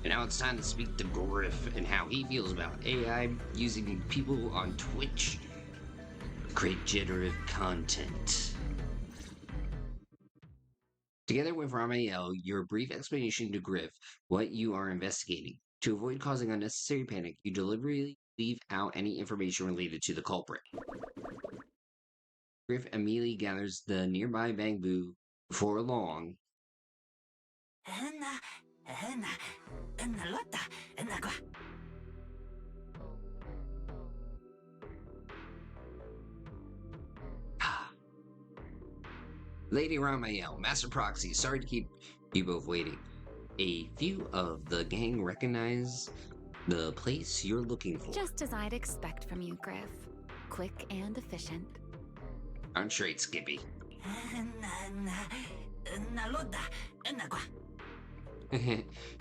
And now it's time to speak to Griff and how he feels about AI using people on Twitch to create generative content. Together with Remielle, your brief explanation to Griff what you are investigating. To avoid causing unnecessary panic, you deliberately leave out any information related to the culprit. Griff immediately gathers the nearby bamboo. Before long, Lady Ramiel, Master Proxy, sorry to keep you both waiting. A few of the gang recognize the place you're looking for. Just as I'd expect from you, Griff. Quick and efficient. I'm straight, Skippy.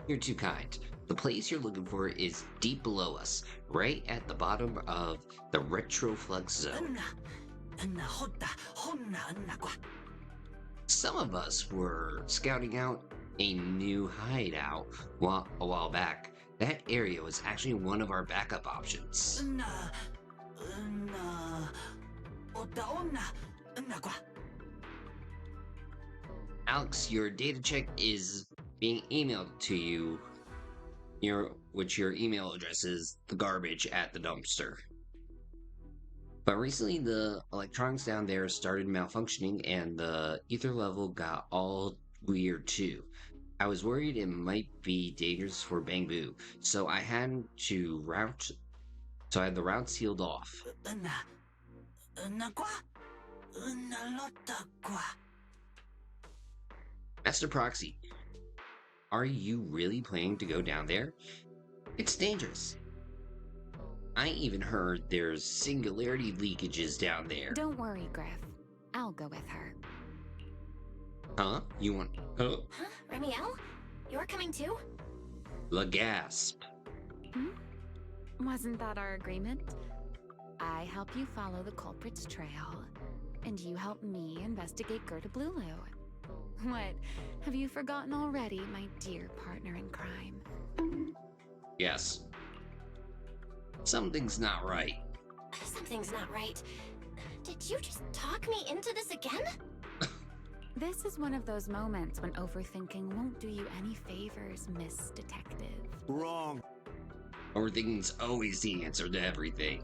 You're too kind. The place you're looking for is deep below us, right at the bottom of the retroflux zone. Some of us were scouting out a new hideout a while back. That area was actually one of our backup options. Alex, your data check is being emailed to you, which your email address is the garbage at the dumpster. But recently the electronics down there started malfunctioning and the ether level got all weird too. I was worried it might be dangerous for bamboo, so I had the route sealed off. Master Proxy, are you really planning to go down there? It's dangerous. I even heard there's singularity leakages down there. Don't worry, Griff. I'll go with her. Huh? You want... Huh? Remielle? You're coming too? La gasp. Wasn't that our agreement? I help you follow the culprit's trail, and you help me investigate Gerda Blulu. What? Have you forgotten already, my dear partner in crime? Yes. Something's not right. Something's not right. Did you just talk me into this again? This is one of those moments when overthinking won't do you any favors, Miss Detective. Wrong. Overthinking's always the answer to everything.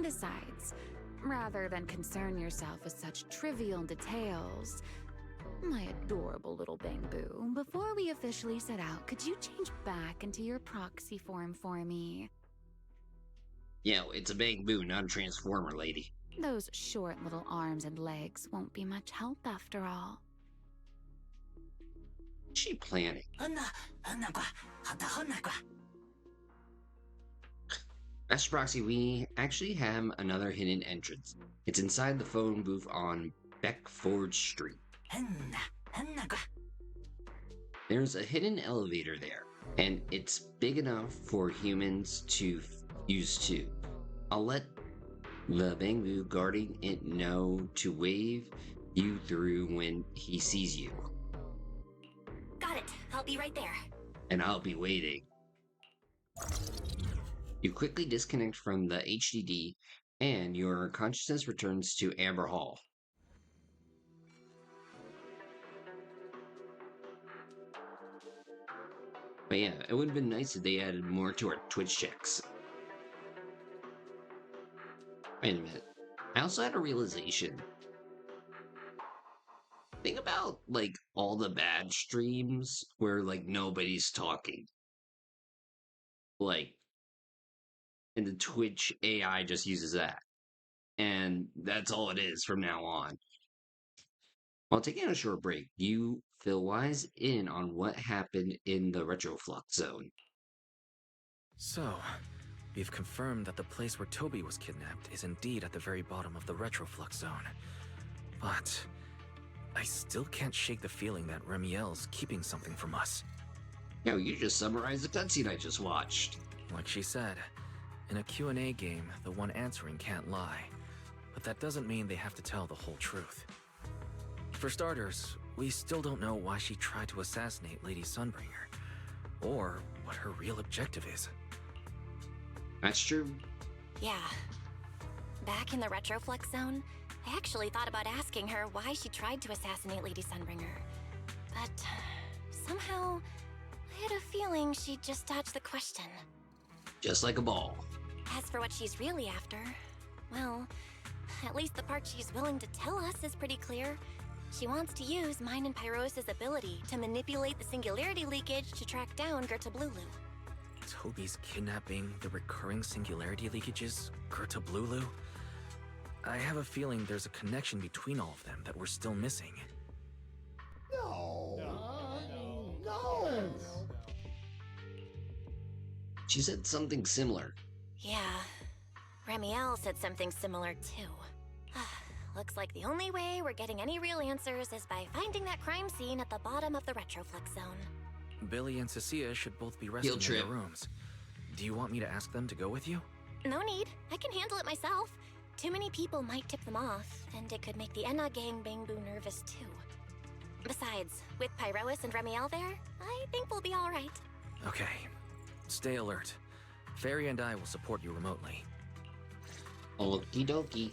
Besides, rather than concern yourself with such trivial details, my adorable little bamboo, before we officially set out, could you change back into your proxy form for me? Yeah, it's a bamboo, not a transformer, lady. Those short little arms and legs won't be much help after all. What's she planning? Master Proxy, we actually have another hidden entrance. It's inside the phone booth on Beckford Street. There's a hidden elevator there, and it's big enough for humans to use too. I'll let the bamboo guarding it know to wave you through when he sees you. Got it. I'll be right there. And I'll be waiting. You quickly disconnect from the HDD, and your consciousness returns to Amber Hall. But yeah, it would have been nice if they added more to our Twitch checks. Wait a minute. I also had a realization. Think about, like, all the bad streams where, like, nobody's talking. Like, and the Twitch AI just uses that. And that's all it is from now on. While taking a short break, you fill Wise in on what happened in the retroflux zone. So, we've confirmed that the place where Toby was kidnapped is indeed at the very bottom of the retroflux zone. But I still can't shake the feeling that Remielle's keeping something from us. Yo, you just summarized the cutscene I just watched. Like she said, in a Q&A game, the one answering can't lie. But that doesn't mean they have to tell the whole truth. For starters, we still don't know why she tried to assassinate Lady Sunbringer. or what her real objective is. That's true. Yeah. Back in the Retroflux zone, I actually thought about asking her why she tried to assassinate Lady Sunbringer. But somehow, I had a feeling she'd just dodge the question. Just like a ball. As for what she's really after, well, at least the part she's willing to tell us is pretty clear. She wants to use mine and Pyrois' ability to manipulate the singularity leakage to track down Gerta Blulu. Toby's kidnapping, the recurring singularity leakages, Gerta Blulu. I have a feeling there's a connection between all of them that we're still missing. No. She said something similar. Yeah, Remielle said something similar too. Looks like the only way we're getting any real answers is by finding that crime scene at the bottom of the Retroflux zone. Billy and Cecilia should both be resting in their rooms. Do you want me to ask them to go with you? No need. I can handle it myself. Too many people might tip them off, and it could make the Enna gang Bangbu nervous too. Besides, with Pyrois and Remielle there, I think we'll be alright. Okay. Stay alert. Fairy and I will support you remotely. Okie dokie.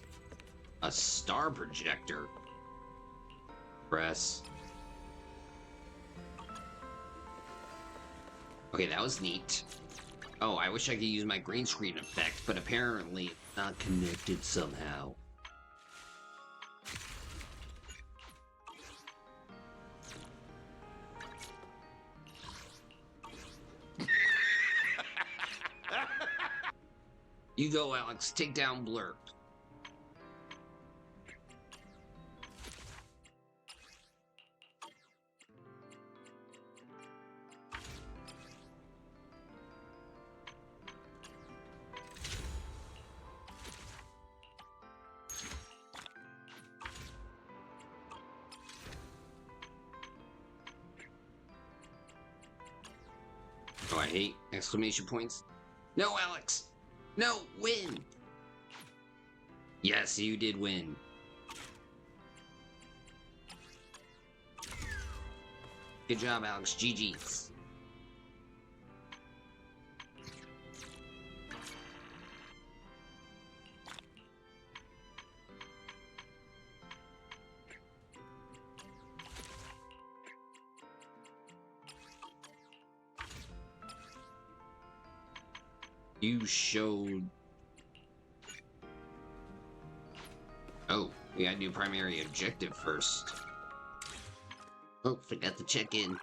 A star projector. Press. Okay, that was neat. Oh, I wish I could use my green screen effect, but apparently it's not connected somehow. You go, Alex. Take down Blurp. Oh, I hate exclamation points. No, Alex! No, win! Yes, you did win. Good job, Alex. GG's. You showed... Oh, we gotta do primary objective first. Oh, forgot to check in.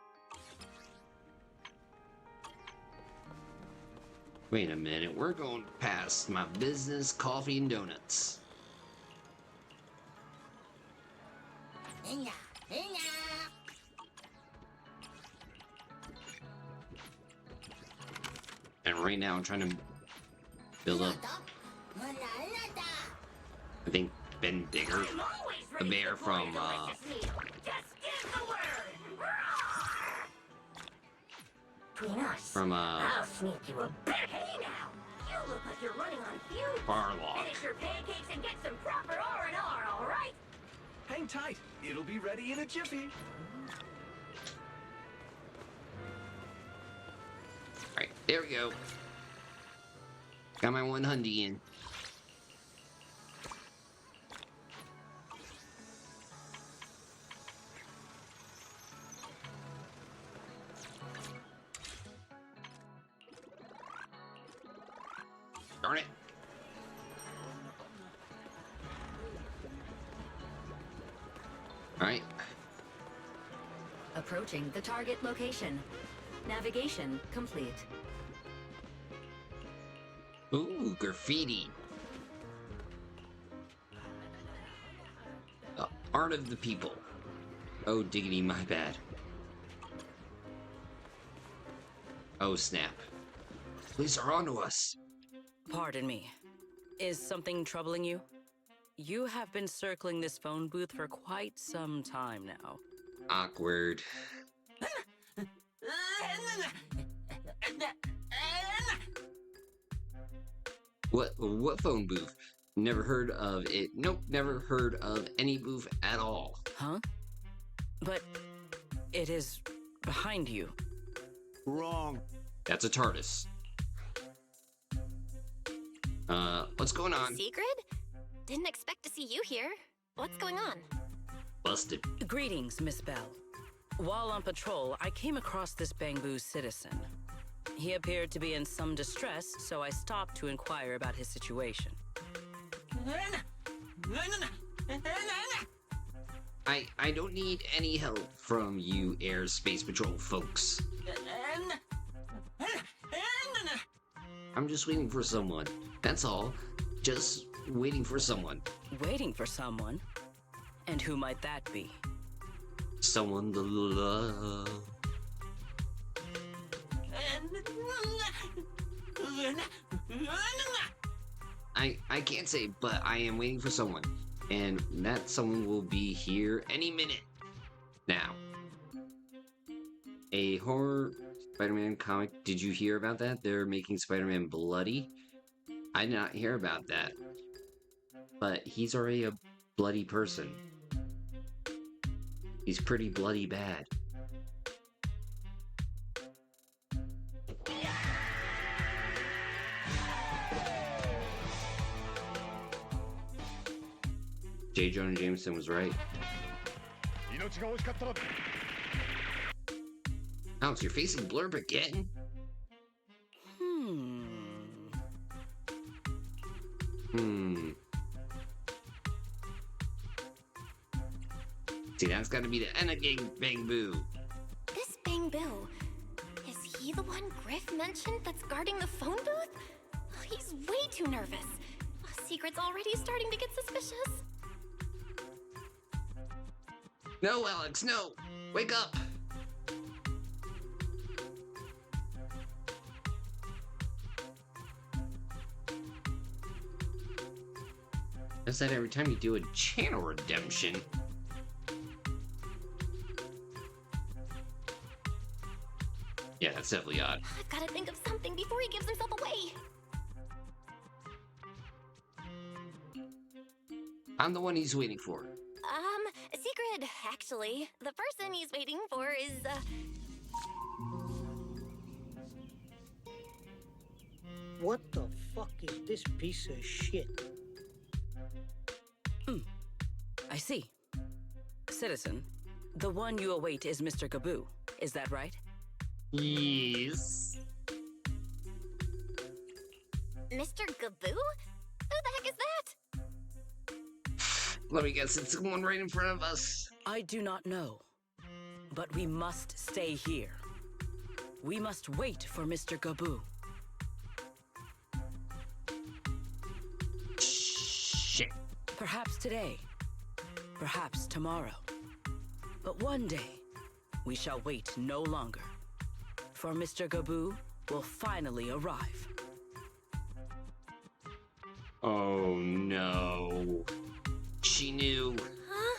Wait a minute, we're going past my business, coffee, and donuts. And right now I'm trying to build up, I think, Ben Digger, the bear from, I'll sneak you a bit. Hey now, you look like you're running on fumes. Barlock. Finish your pancakes and get some proper R&R, all right? Hang tight. It'll be ready in a jiffy. Alright, there we go. Got my 100 in. Darn it. Alright. Approaching the target location. Navigation complete. Ooh, graffiti. The art of the people. Oh, diggity, my bad. Oh, snap. Police are onto us. Pardon me. Is something troubling you? You have been circling this phone booth for quite some time now. Awkward. What phone booth? Never heard of it. Nope, never heard of any booth at all. Huh? But it is behind you. Wrong. That's a TARDIS. What's going on? Sigrid? Didn't expect to see you here. What's going on? Busted. Greetings, Miss Belle. While on patrol, I came across this Bangbu citizen. He appeared to be in some distress, so I stopped to inquire about his situation. I don't need any help from you Airspace Patrol folks. I'm just waiting for someone. That's all. Just waiting for someone. Waiting for someone? And who might that be? Someone to love. I can't say, but I am waiting for someone. And that someone will be here any minute. Now. A horror Spider-Man comic. Did you hear about that? They're making Spider-Man bloody. I did not hear about that. But he's already a bloody person. He's pretty bloody bad. J. Jonah Jameson was right. Alex, you're facing Blurb again? See, that's gotta be the end of Bangbu. This Bangbu, is he the one Griff mentioned that's guarding the phone booth? He's way too nervous. Secret's already starting to get suspicious. No, Alex, no! Wake up! I said every time you do a channel redemption. Yeah, that's definitely odd. I've got to think of something before he gives himself away. I'm the one he's waiting for. Sigrid, actually. The person he's waiting for is, What the fuck is this piece of shit? I see. Citizen, the one you await is Mr. Gaboo. Is that right? Yes. Mr. Gaboo? Who the heck is that? Let me guess, it's the one right in front of us. I do not know. But we must stay here. We must wait for Mr. Gaboo. Shit. Perhaps today. Perhaps tomorrow. But one day, we shall wait no longer. For Mr. Gaboo will finally arrive. Oh no. She knew. Huh?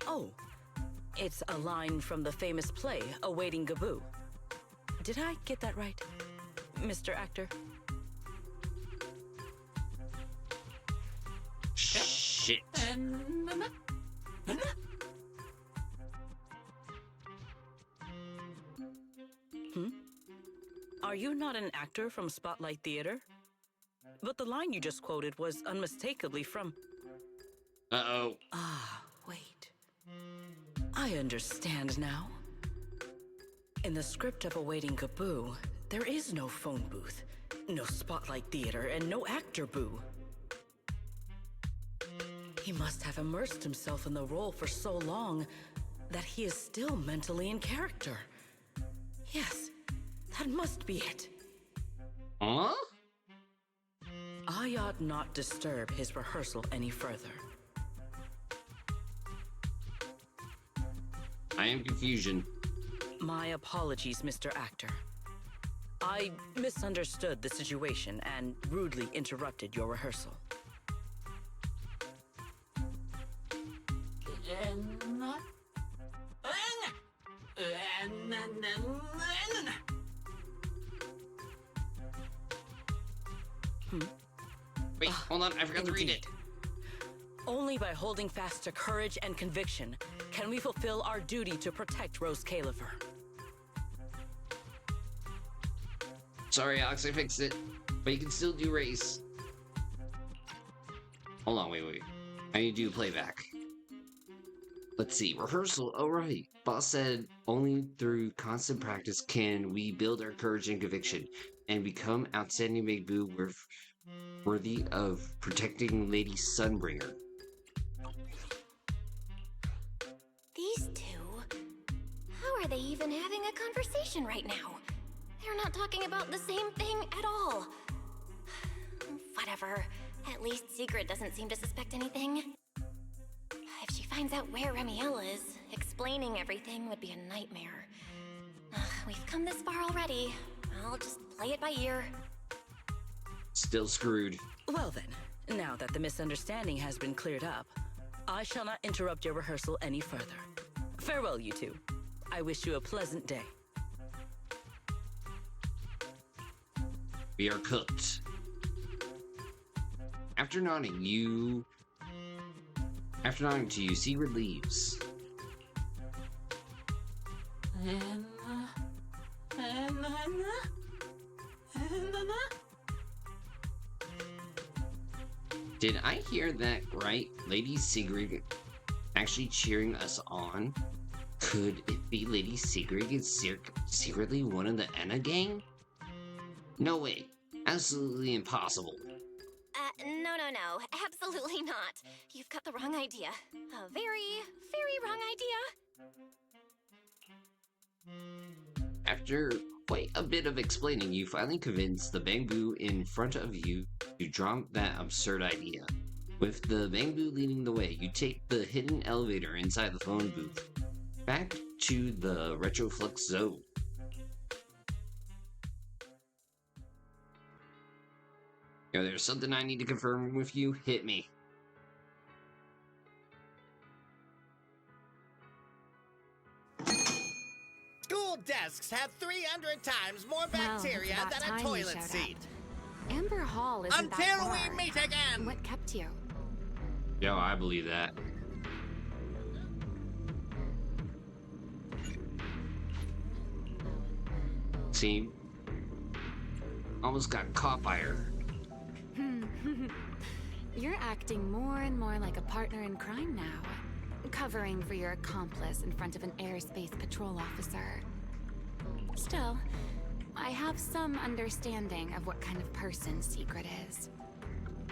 Oh, it's a line from the famous play, Awaiting Gaboo. Did I get that right, Mr. Actor? Shit. Are you not an actor from Spotlight Theater? But the line you just quoted was unmistakably from... Uh-oh. Ah, wait. I understand now. In the script of Awaiting Gaboo, there is no phone booth, no Spotlight Theater, and no actor boo. He must have immersed himself in the role for so long that he is still mentally in character. Yes, that must be it. Huh? I ought not disturb his rehearsal any further. I am confusion. My apologies, Mr. Actor. I misunderstood the situation and rudely interrupted your rehearsal. Wait, hold on, I forgot to read it. Only by holding fast to courage and conviction can we fulfill our duty to protect Rose Caliver. Sorry, Alex, I fixed it. But you can still do race. Hold on, wait. I need to do playback. Let's see, rehearsal. Oh, right. Boss said only through constant practice can we build our courage and conviction and become outstanding Bangboo worthy of protecting Lady Sunbringer. These two? How are they even having a conversation right now? They're not talking about the same thing at all. Whatever. At least Sigrid doesn't seem to suspect anything. If she finds out where Remielle is, explaining everything would be a nightmare. We've come this far already. I'll just play it by ear. Still screwed. Well then, now that the misunderstanding has been cleared up, I shall not interrupt your rehearsal any further. Farewell, you two. I wish you a pleasant day. We are cooked. After nodding to you, Sigrid leaves. Did I hear that right? Lady Sigrid actually cheering us on? Could it be Lady Sigrid is secretly one of the Enna gang? No way. Absolutely impossible. No. Absolutely not. You've got the wrong idea. A very, very wrong idea. After quite a bit of explaining, you finally convince the Bangboo in front of you to drop that absurd idea. With the Bangboo leading the way, you take the hidden elevator inside the phone booth, back to the Retroflux zone. Yo, there's something I need to confirm with you. Hit me. School desks have 300 times more bacteria than a toilet seat. Amber Hall isn't that Until far. we meet again! What kept you? Yo, I believe that. See? Almost got caught by her. You're acting more and more like a partner in crime now. Covering for your accomplice in front of an Airspace Patrol officer. Still, I have some understanding of what kind of person Sigrid is.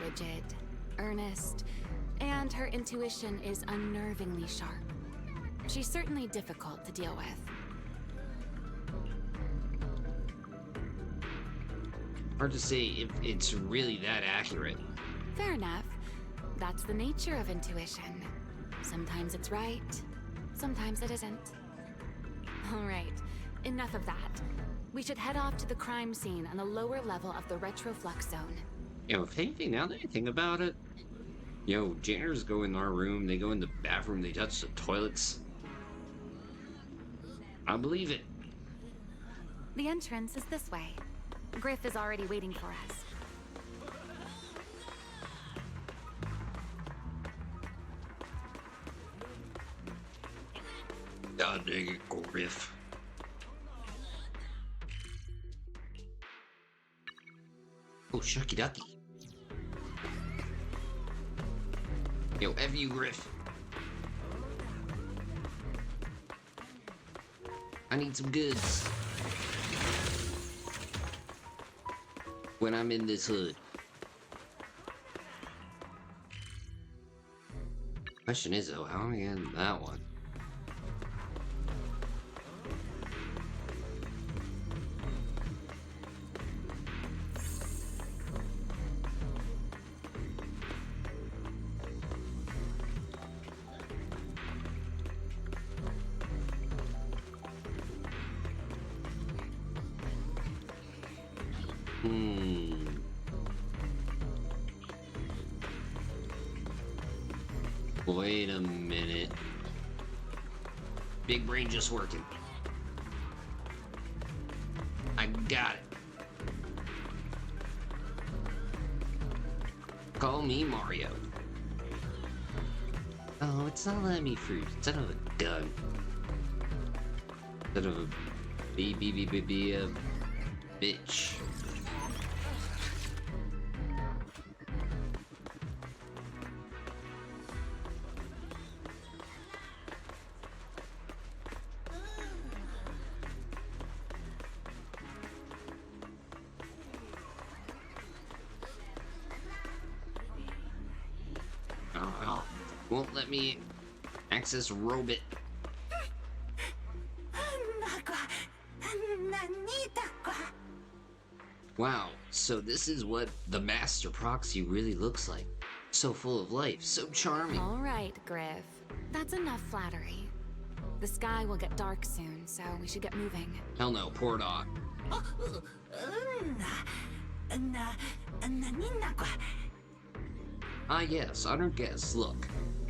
Rigid, earnest, and her intuition is unnervingly sharp. She's certainly difficult to deal with. Hard to say if it's really that accurate. Fair enough. That's the nature of intuition. Sometimes it's right, sometimes it isn't. Alright, enough of that. We should head off to the crime scene on the lower level of the Retroflux zone. Yo, if anything, now that I think about it, yo, janitors go in our room, they go in the bathroom, they touch the toilets. I believe it. The entrance is this way. Griff is already waiting for us. God dang it, Griff. Oh, shucky ducky. Yo, F you, Griff. I need some goods. When I'm in this hood. Question is though, how am I getting that one? Wait a minute. Big brain just working. I got it. Call me Mario. Oh, it's not letting me fruit. Instead of a gun. Instead of a bitch. Oh, won't let me access Robit. Wow, so this is what the Master Proxy really looks like. So full of life, so charming. All right, Griff. That's enough flattery. The sky will get dark soon, so we should get moving. Hell no, pour it on. Ah yes, honored guests, look.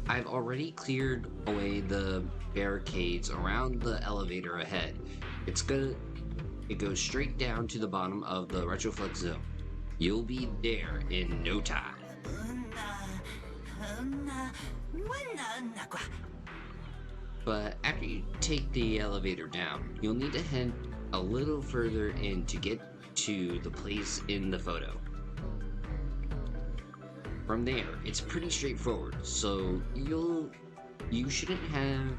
I've already cleared away the barricades around the elevator ahead. It goes straight down to the bottom of the Retroflex zone. You'll be there in no time. But after you take the elevator down, you'll need to head a little further in to get to the place in the photo. From there, it's pretty straightforward, so you shouldn't have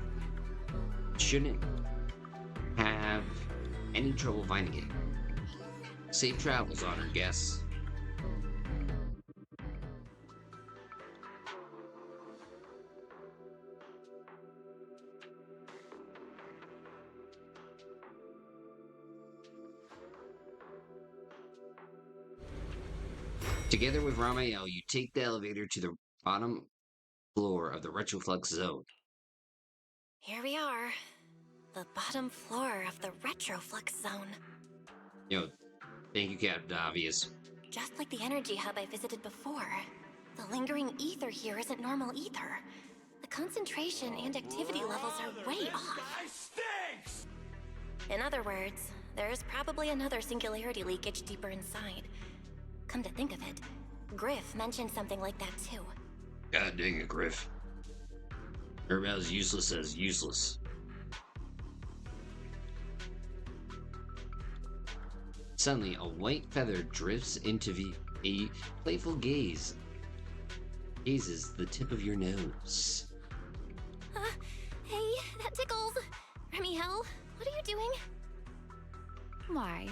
any trouble finding it. Safe travels, honored guests. Together with Remielle, you take the elevator to the bottom floor of the Retroflux zone. Here we are. The bottom floor of the Retroflux zone. Yo, thank you, Captain Obvious. Just like the energy hub I visited before, the lingering ether here isn't normal either. The concentration and activity levels are way off. In other words, there's probably another singularity leakage deeper inside. Come to think of it, Griff mentioned something like that too. God dang it, Griff. You're about as useless as useless. Suddenly, a white feather drifts into a playful gaze. Gazes the tip of your nose. Hey, that tickles. Remielle, what are you doing? Why?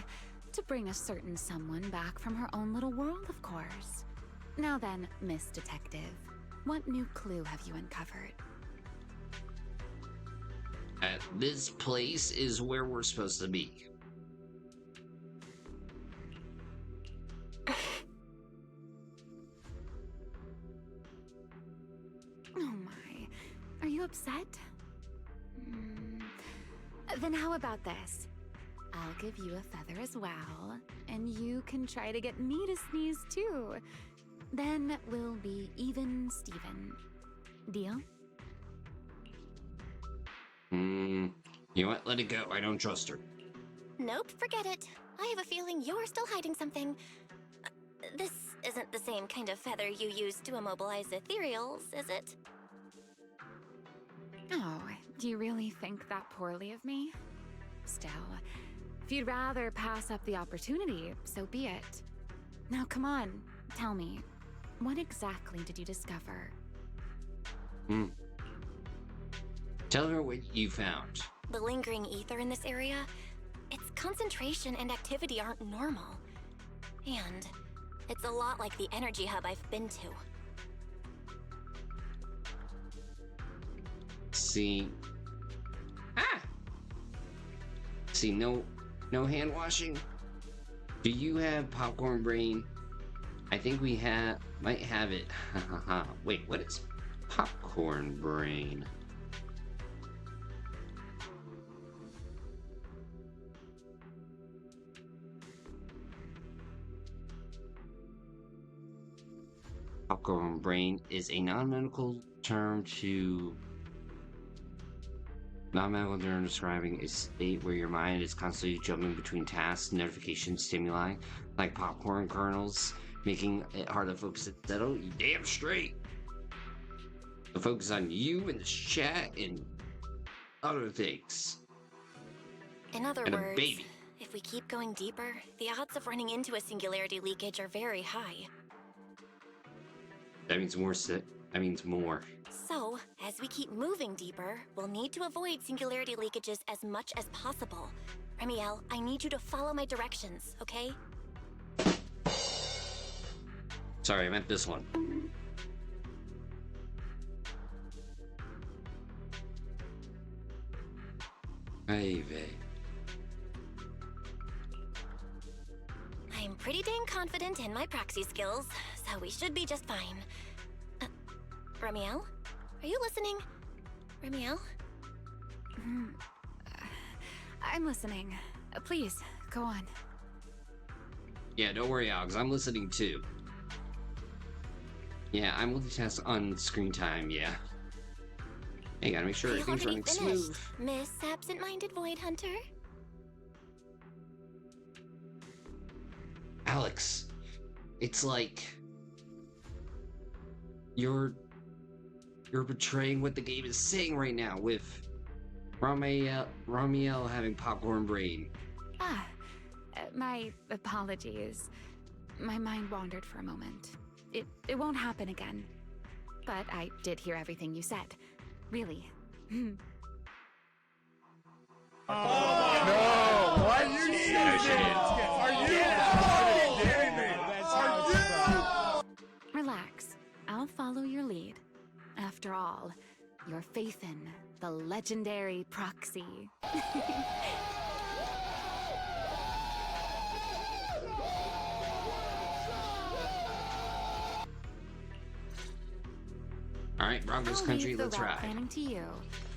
To bring a certain someone back from her own little world, of course. Now then, Miss Detective, what new clue have you uncovered? This place is where we're supposed to be. Oh my, are you upset? Then how about this? I'll give you a feather as well, and you can try to get me to sneeze too. Then we'll be even Steven. Deal? You know what? Let it go. I don't trust her. Nope, forget it. I have a feeling you're still hiding something. This isn't the same kind of feather you use to immobilize ethereals, is it? Oh, do you really think that poorly of me? Still, if you'd rather pass up the opportunity, so be it. Now come on, tell me, what exactly did you discover? Tell her what you found. The lingering ether in this area, its concentration and activity aren't normal. And it's a lot like the energy hub I've been to. See, no hand washing. Do you have popcorn brain? I think we might have it. Wait, what is popcorn brain? Popcorn brain is a non-medical term describing a state where your mind is constantly jumping between tasks, notifications, stimuli, like popcorn kernels, making it hard to focus and settle. You damn straight. To focus on you and this chat and other things. In other And a words, baby. if if we keep going deeper, the odds of running into a singularity leakage are very high. That means more. That means more. So, as we keep moving deeper, we'll need to avoid singularity leakages as much as possible. Remielle, I need you to follow my directions, okay? Sorry, I meant this one. Hey, I'm pretty dang confident in my proxy skills, so we should be just fine. Remielle? Are you listening? Remielle? I'm listening. Please, go on. Yeah, don't worry, Alex. I'm listening too. Yeah, I'm multitask on screen time, yeah. Hey, gotta make sure everything's running smooth. Miss Absent-Minded Void Hunter? Alex, it's like you're betraying what the game is saying right now with Remielle having popcorn brain. My apologies. My mind wandered for a moment. It won't happen again. But I did hear everything you said. Really. No! Are you serious? Relax. I'll follow your lead. After all, you're Phaethon, the legendary proxy. Alright, Broncos country, let's ride. Planning to you,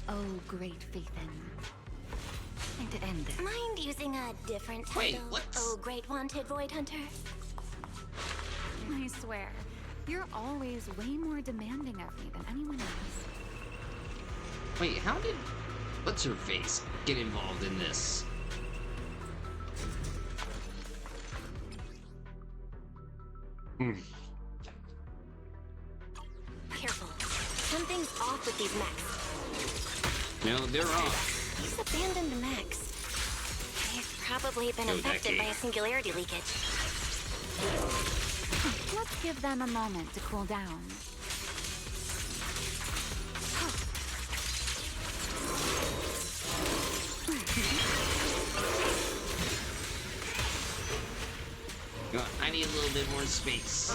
oh great Phaethon. And to end this. Mind using a different title? Wait, what? Oh, great wanted Void Hunter. I swear, you're always way more demanding of me than anyone else. Wait, how did What's-Her-Face get involved in this? Careful. Something's off with these mechs. No, they're off. These abandoned mechs. They've probably been affected by a singularity leakage. Let's give them a moment to cool down. I need a little bit more space.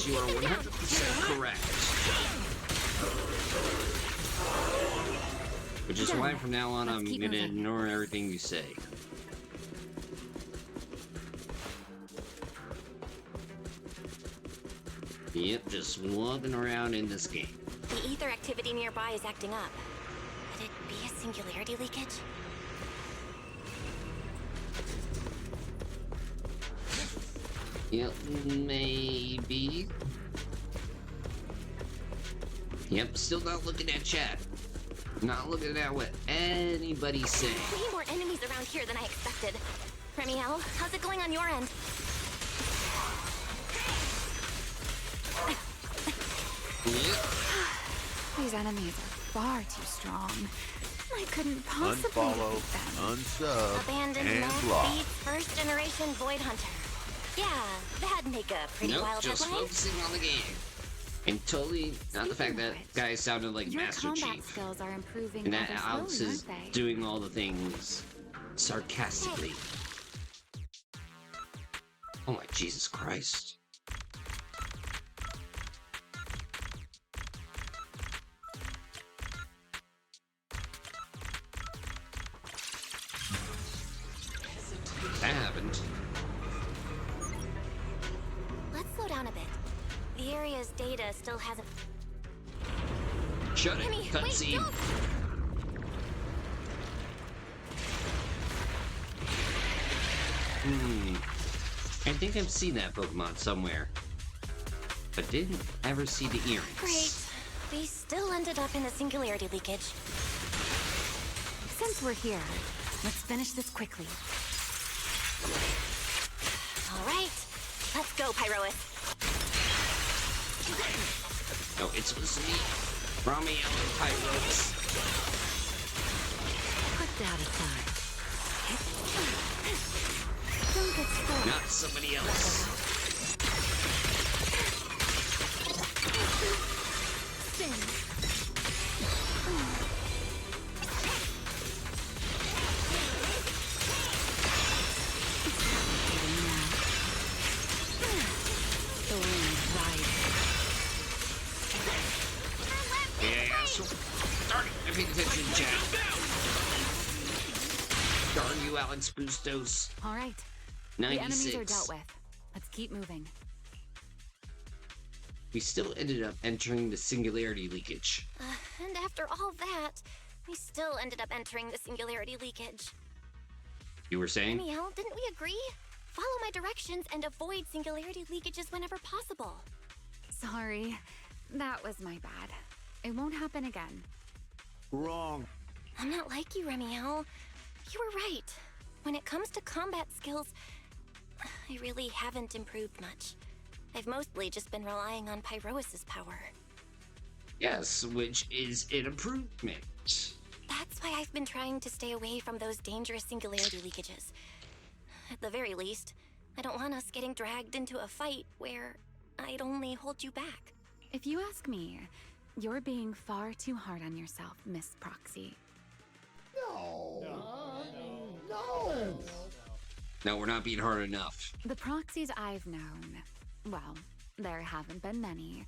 You are 100% correct. Which is why from now on I'm gonna ignore everything you say. Yep, just walking around in this game. The ether activity nearby is acting up. Could it be a singularity leakage? Yep, maybe. Yep, still not looking at chat. Not looking at what anybody's saying. Way more enemies around here than I expected. Remielle, how's it going on your end? Yep. These enemies are far too strong. I couldn't possibly unfollow, defeat them. unsub, Abandoned and mech block. beats first generation Void Hunter. Yeah, that'd make a pretty wild just headline. focusing on the game. And totally not the fact that guy sounded like Your Master combat Chief. skills are improving And that rather Alex slowly, is aren't they? doing all the things sarcastically. Oh my Jesus Christ. That happened. Let's slow down a bit. The area's data still hasn't... Shut it, Remy, wait, cutscene. don't! I think I've seen that Pokemon somewhere, but didn't ever see the earrings. Great. We still ended up in the singularity leakage. Since we're here, let's finish this quickly. All right, let's go, Pyrois. No, it's supposed to be Remielle and Pyrois. Put that aside. Don't get stuck. Not somebody else. Yeah, so darn it, I paid attention, chat. Darn you, Alex Bustos. All right. 96. The enemies are dealt with. Let's keep moving. We still ended up entering the singularity leakage. And after all that, we still ended up entering the singularity leakage. You were saying? Remielle, didn't we agree? Follow my directions and avoid singularity leakages whenever possible. Sorry. That was my bad. It won't happen again. Wrong. I'm not like you, Remielle. You were right. When it comes to combat skills, I really haven't improved much. I've mostly just been relying on Pyrois' power. Yes, which is an improvement. That's why I've been trying to stay away from those dangerous singularity leakages. At the very least, I don't want us getting dragged into a fight where I'd only hold you back. If you ask me, you're being far too hard on yourself, Miss Proxy. No, we're not being hard enough. The proxies I've known, well, there haven't been many,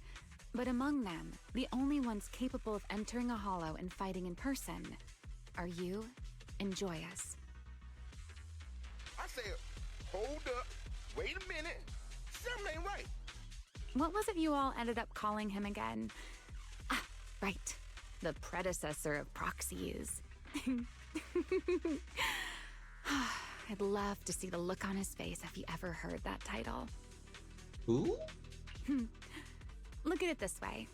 but among them, the only ones capable of entering a hollow and fighting in person are you and Joyous. I said, hold up, wait a minute, something ain't right. What was it you all ended up calling him again? Ah, right, the predecessor of proxies. I'd love to see the look on his face if he ever heard that title. Who? Look at it this way.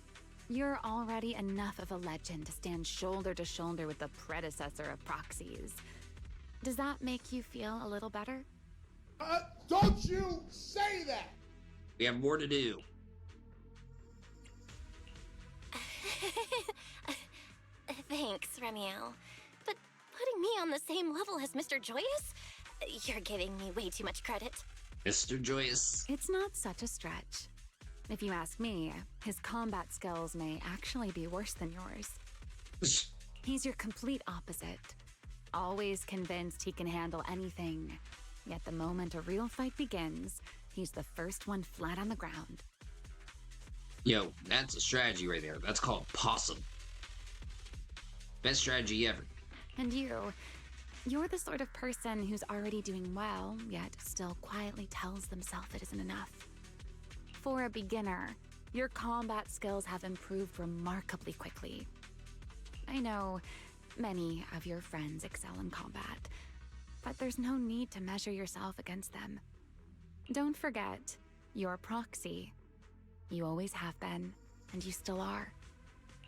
You're already enough of a legend to stand shoulder to shoulder with the predecessor of proxies. Does that make you feel a little better? Don't you say that! We have more to do. Thanks, Remielle. But putting me on the same level as Mr. Joyous? You're giving me way too much credit. Mr. Joyous. It's not such a stretch. If you ask me, his combat skills may actually be worse than yours. He's your complete opposite. Always convinced he can handle anything. Yet the moment a real fight begins, he's the first one flat on the ground. Yo, that's a strategy right there. That's called possum. Best strategy ever. And you're the sort of person who's already doing well, yet still quietly tells themselves it isn't enough. For a beginner, your combat skills have improved remarkably quickly. I know many of your friends excel in combat, but there's no need to measure yourself against them. Don't forget, you're a proxy. You always have been, and you still are.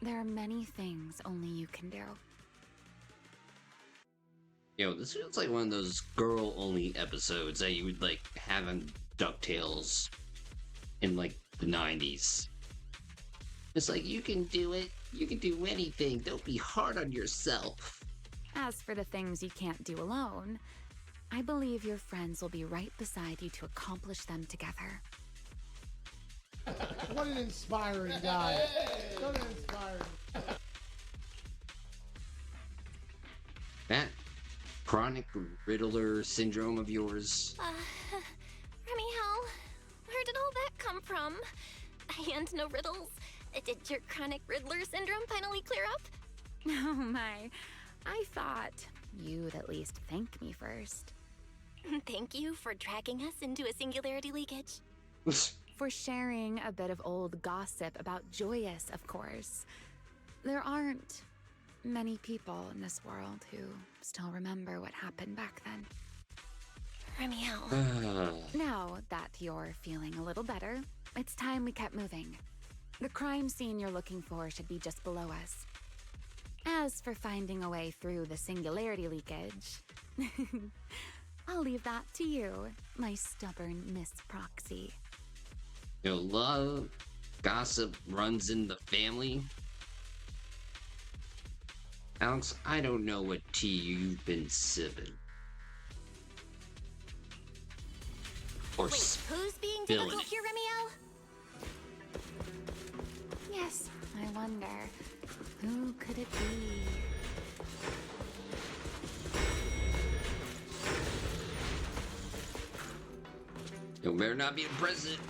There are many things only you can do. Yo, this feels like one of those girl-only episodes that you would, like, have on DuckTales in, like, the 90s. It's like, you can do it. You can do anything. Don't be hard on yourself. As for the things you can't do alone, I believe your friends will be right beside you to accomplish them together. What an inspiring guy. What an inspiring. That chronic riddler syndrome of yours. Remielle, where did all that come from? And no riddles. Did your chronic riddler syndrome finally clear up? Oh my, I thought you'd at least thank me first. Thank you for dragging us into a singularity leakage. For sharing a bit of old gossip about Joyous, of course. There aren't many people in this world who still remember what happened back then. Remielle. Now that you're feeling a little better, it's time we kept moving. The crime scene you're looking for should be just below us. As for finding a way through the singularity leakage, I'll leave that to you, my stubborn Miss Proxy. Love, gossip runs in the family. Alex, I don't know what tea you've been sipping. Or Wait, who's being spilling difficult it. here, Remielle? Yes, I wonder, who could it be? You better not be the president.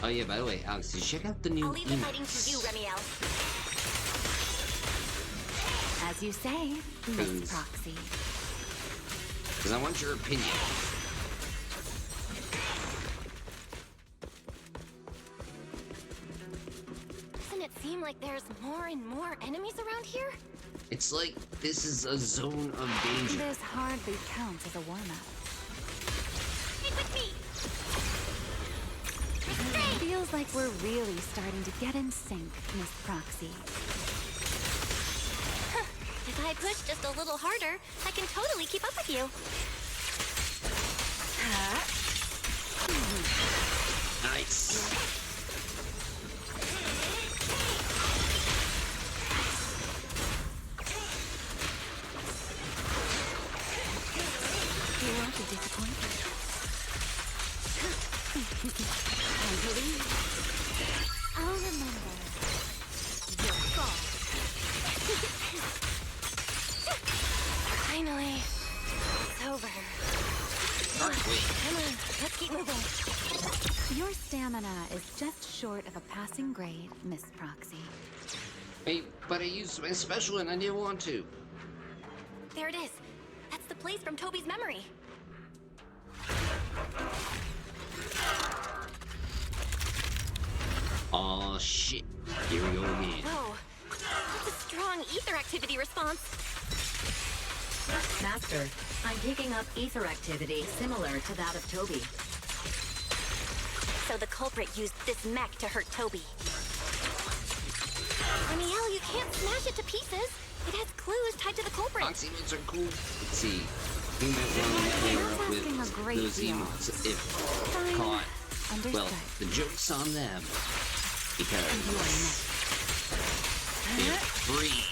Oh yeah, by the way, Alex, did you check out the new I'll leave the fighting to you, Remielle. As you say, Miss Proxy. Because I want your opinion. Doesn't it seem like there's more and more enemies around here? It's like this is a zone of danger. This hardly counts as a warm-up. Stick with me! Feels like we're really starting to get in sync, Miss Proxy. If I push just a little harder, I can totally keep up with you. Nice. You won't be disappointed. I believe I'll remember your fall. Finally, it's over. Come on, let's keep moving. Your stamina is just short of a passing grade, Miss Proxy. Hey, but I used my special and I didn't want to. There it is. That's the place from Toby's memory. Aw, shit. Here we go again. Whoa, that's a strong ether activity response. Master, I'm picking up ether activity similar to that of Toby. So the culprit used this mech to hurt Toby. Remielle, you can't smash it to pieces. It has clues tied to the culprit. Foxy emotes are cool. Let's see. You might want to clear up with those emotes if caught. Understood. Well, the joke's on them. Because they're free.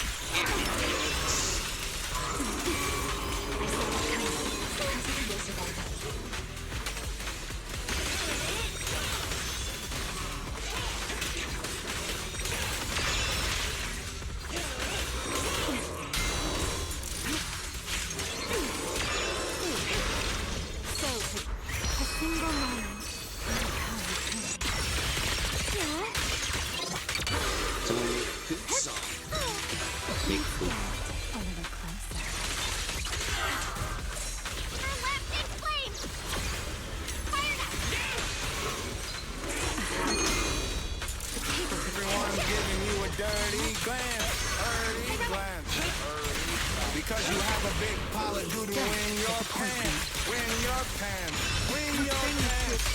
Because you have a big pile of doodle in your pants. When your pants.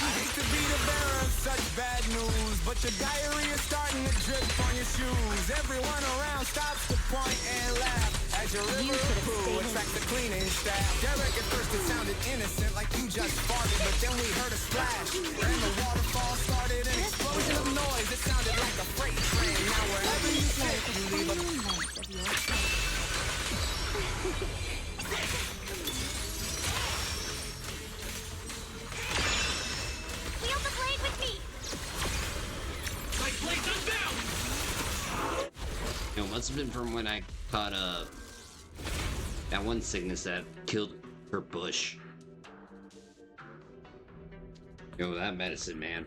I hate to be the bearer of such bad news, but your diarrhea is starting to drip on your shoes. Everyone around stops to point and laugh as your river of poo attracts the cleaning staff. Derek at first it sounded innocent, like you just farted, but then we heard a splash, and the waterfall started an explosion of noise. It sounded like a freight train. Now wherever you sit, you leave a Wield the blade with me! My blade's unbound! It must have been from when I caught that one sickness that killed her bush. That medicine, man.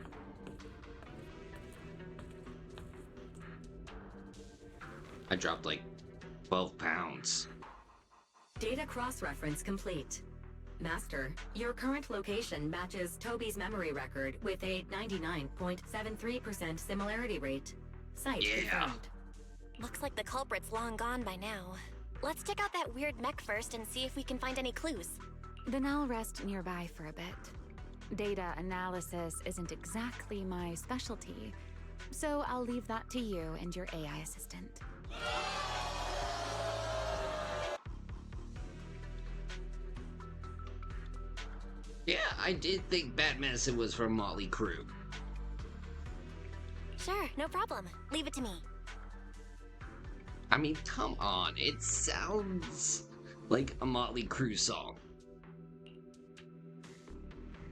I dropped like 12 pounds. Data cross-reference complete. Master, your current location matches Toby's memory record with a 99.73% similarity rate. Site confirmed. Looks like the culprit's long gone by now. Let's check out that weird mech first and see if we can find any clues. Then I'll rest nearby for a bit. Data analysis isn't exactly my specialty, so I'll leave that to you and your AI assistant. Yeah, I did think Bad Medicine was from Motley Crue. Sure, no problem. Leave it to me. I mean, come on, it sounds like a Motley Crue song.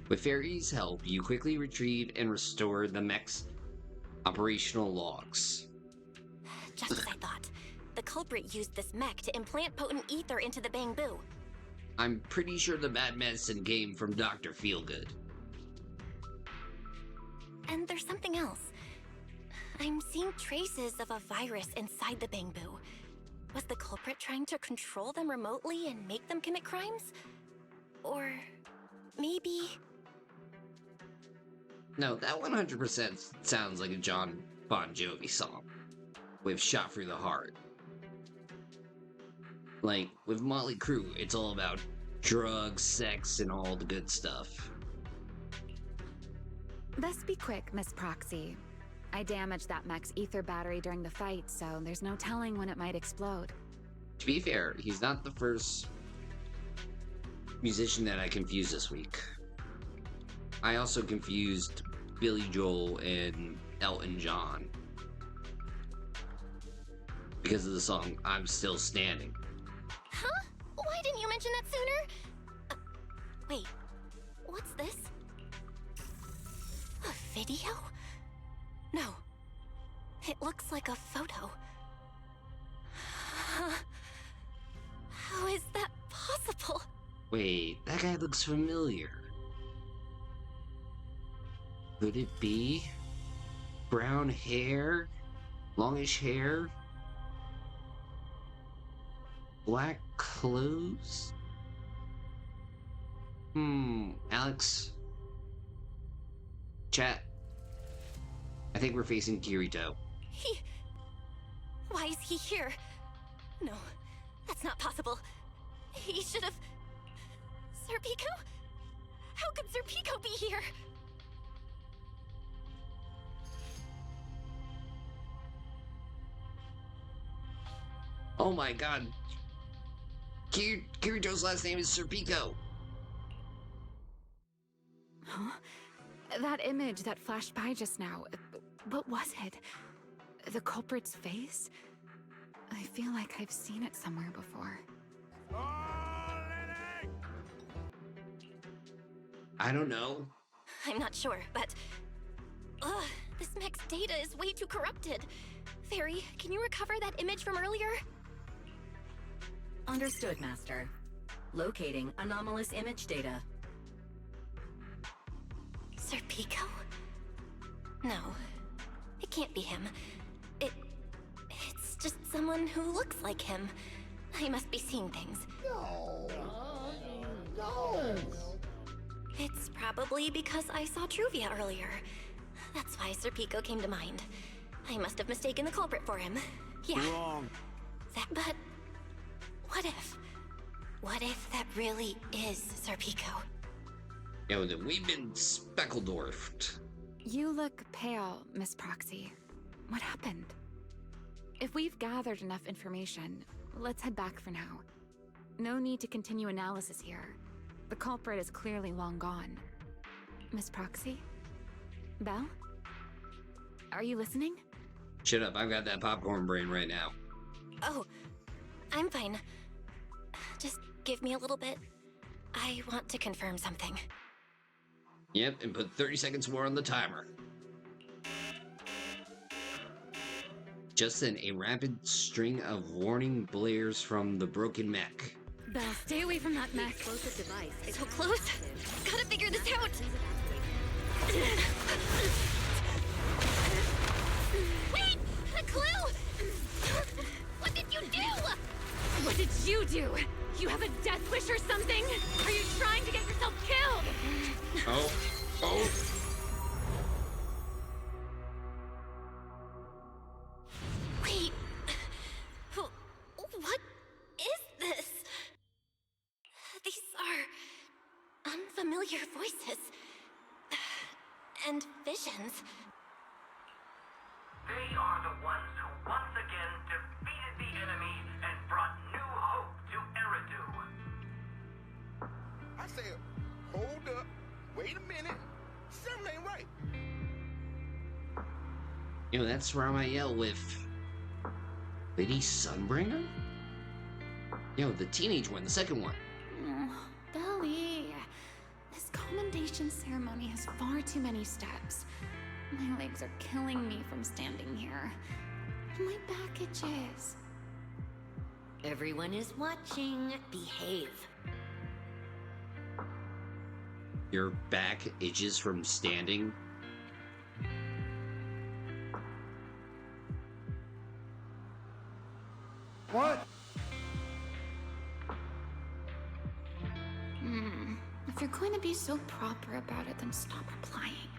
With Fairy's help, you quickly retrieve and restore the mech's operational logs. Just as I thought. The culprit used this mech to implant potent ether into the Bamboo. I'm pretty sure the Bad Medicine came from Dr. Feelgood. And there's something else. I'm seeing traces of a virus inside the Bamboo. Was the culprit trying to control them remotely and make them commit crimes? Or maybe... No, that 100% sounds like a John Bon Jovi song. With Shot Through the Heart. Like, with Motley Crue, it's all about drugs, sex, and all the good stuff. Best be quick, Miss Proxy. I damaged that mech's ether battery during the fight, so there's no telling when it might explode. To be fair, he's not the first musician that I confused this week. I also confused Billy Joel and Elton John because of the song I'm Still Standing. Huh? Why didn't you mention that sooner? Wait, what's this? A video? No. It looks like a photo. How is that possible? Wait, that guy looks familiar. Could it be? Brown hair? Longish hair? Black clothes? Alex? Chat? I think we're facing Kirito. Why is he here? No, that's not possible. He should have... Serpico? How could Serpico be here? Oh my god. Kirito's last name is Serpico. Huh? That image that flashed by just now, what was it? The culprit's face? I feel like I've seen it somewhere before. I don't know. I'm not sure, but... this mech's data is way too corrupted. Fairy, can you recover that image from earlier? Understood, Master. Locating anomalous image data. Serpico? No, it can't be him. It's just someone who looks like him. I must be seeing things. No. It's probably because I saw Truvia earlier. That's why Serpico came to mind. I must have mistaken the culprit for him. Yeah. Wrong. But what if? What if that really is Serpico? Yo, we've been Speckledorfed. You look pale, Miss Proxy. What happened? If we've gathered enough information, let's head back for now. No need to continue analysis here. The culprit is clearly long gone. Miss Proxy? Belle? Are you listening? Shut up, I've got that popcorn brain right now. Oh, I'm fine. Just give me a little bit. I want to confirm something. Yep, and put 30 seconds more on the timer. Just then, a rapid string of warning blares from the broken mech. Belle, stay away from that mech. Explosive device. So close. Gotta figure this out. Wait! A clue! What did you do? What did you do? You have a death wish or something? Are you trying to get yourself killed? Oh. Wait. What is this? These are unfamiliar voices. And visions. They are the ones who once again defeated the enemy and brought new hope to Eridu. I said, hold up, wait a minute. Something ain't right. You know, that's Remielle with Lady Sunbringer? You know, the teenage one, the second one. Belle, this commendation ceremony has far too many steps. My legs are killing me from standing here. My back itches. Everyone is watching. Behave. Your back itches from standing? What? If you're going to be so proper about it, then stop replying.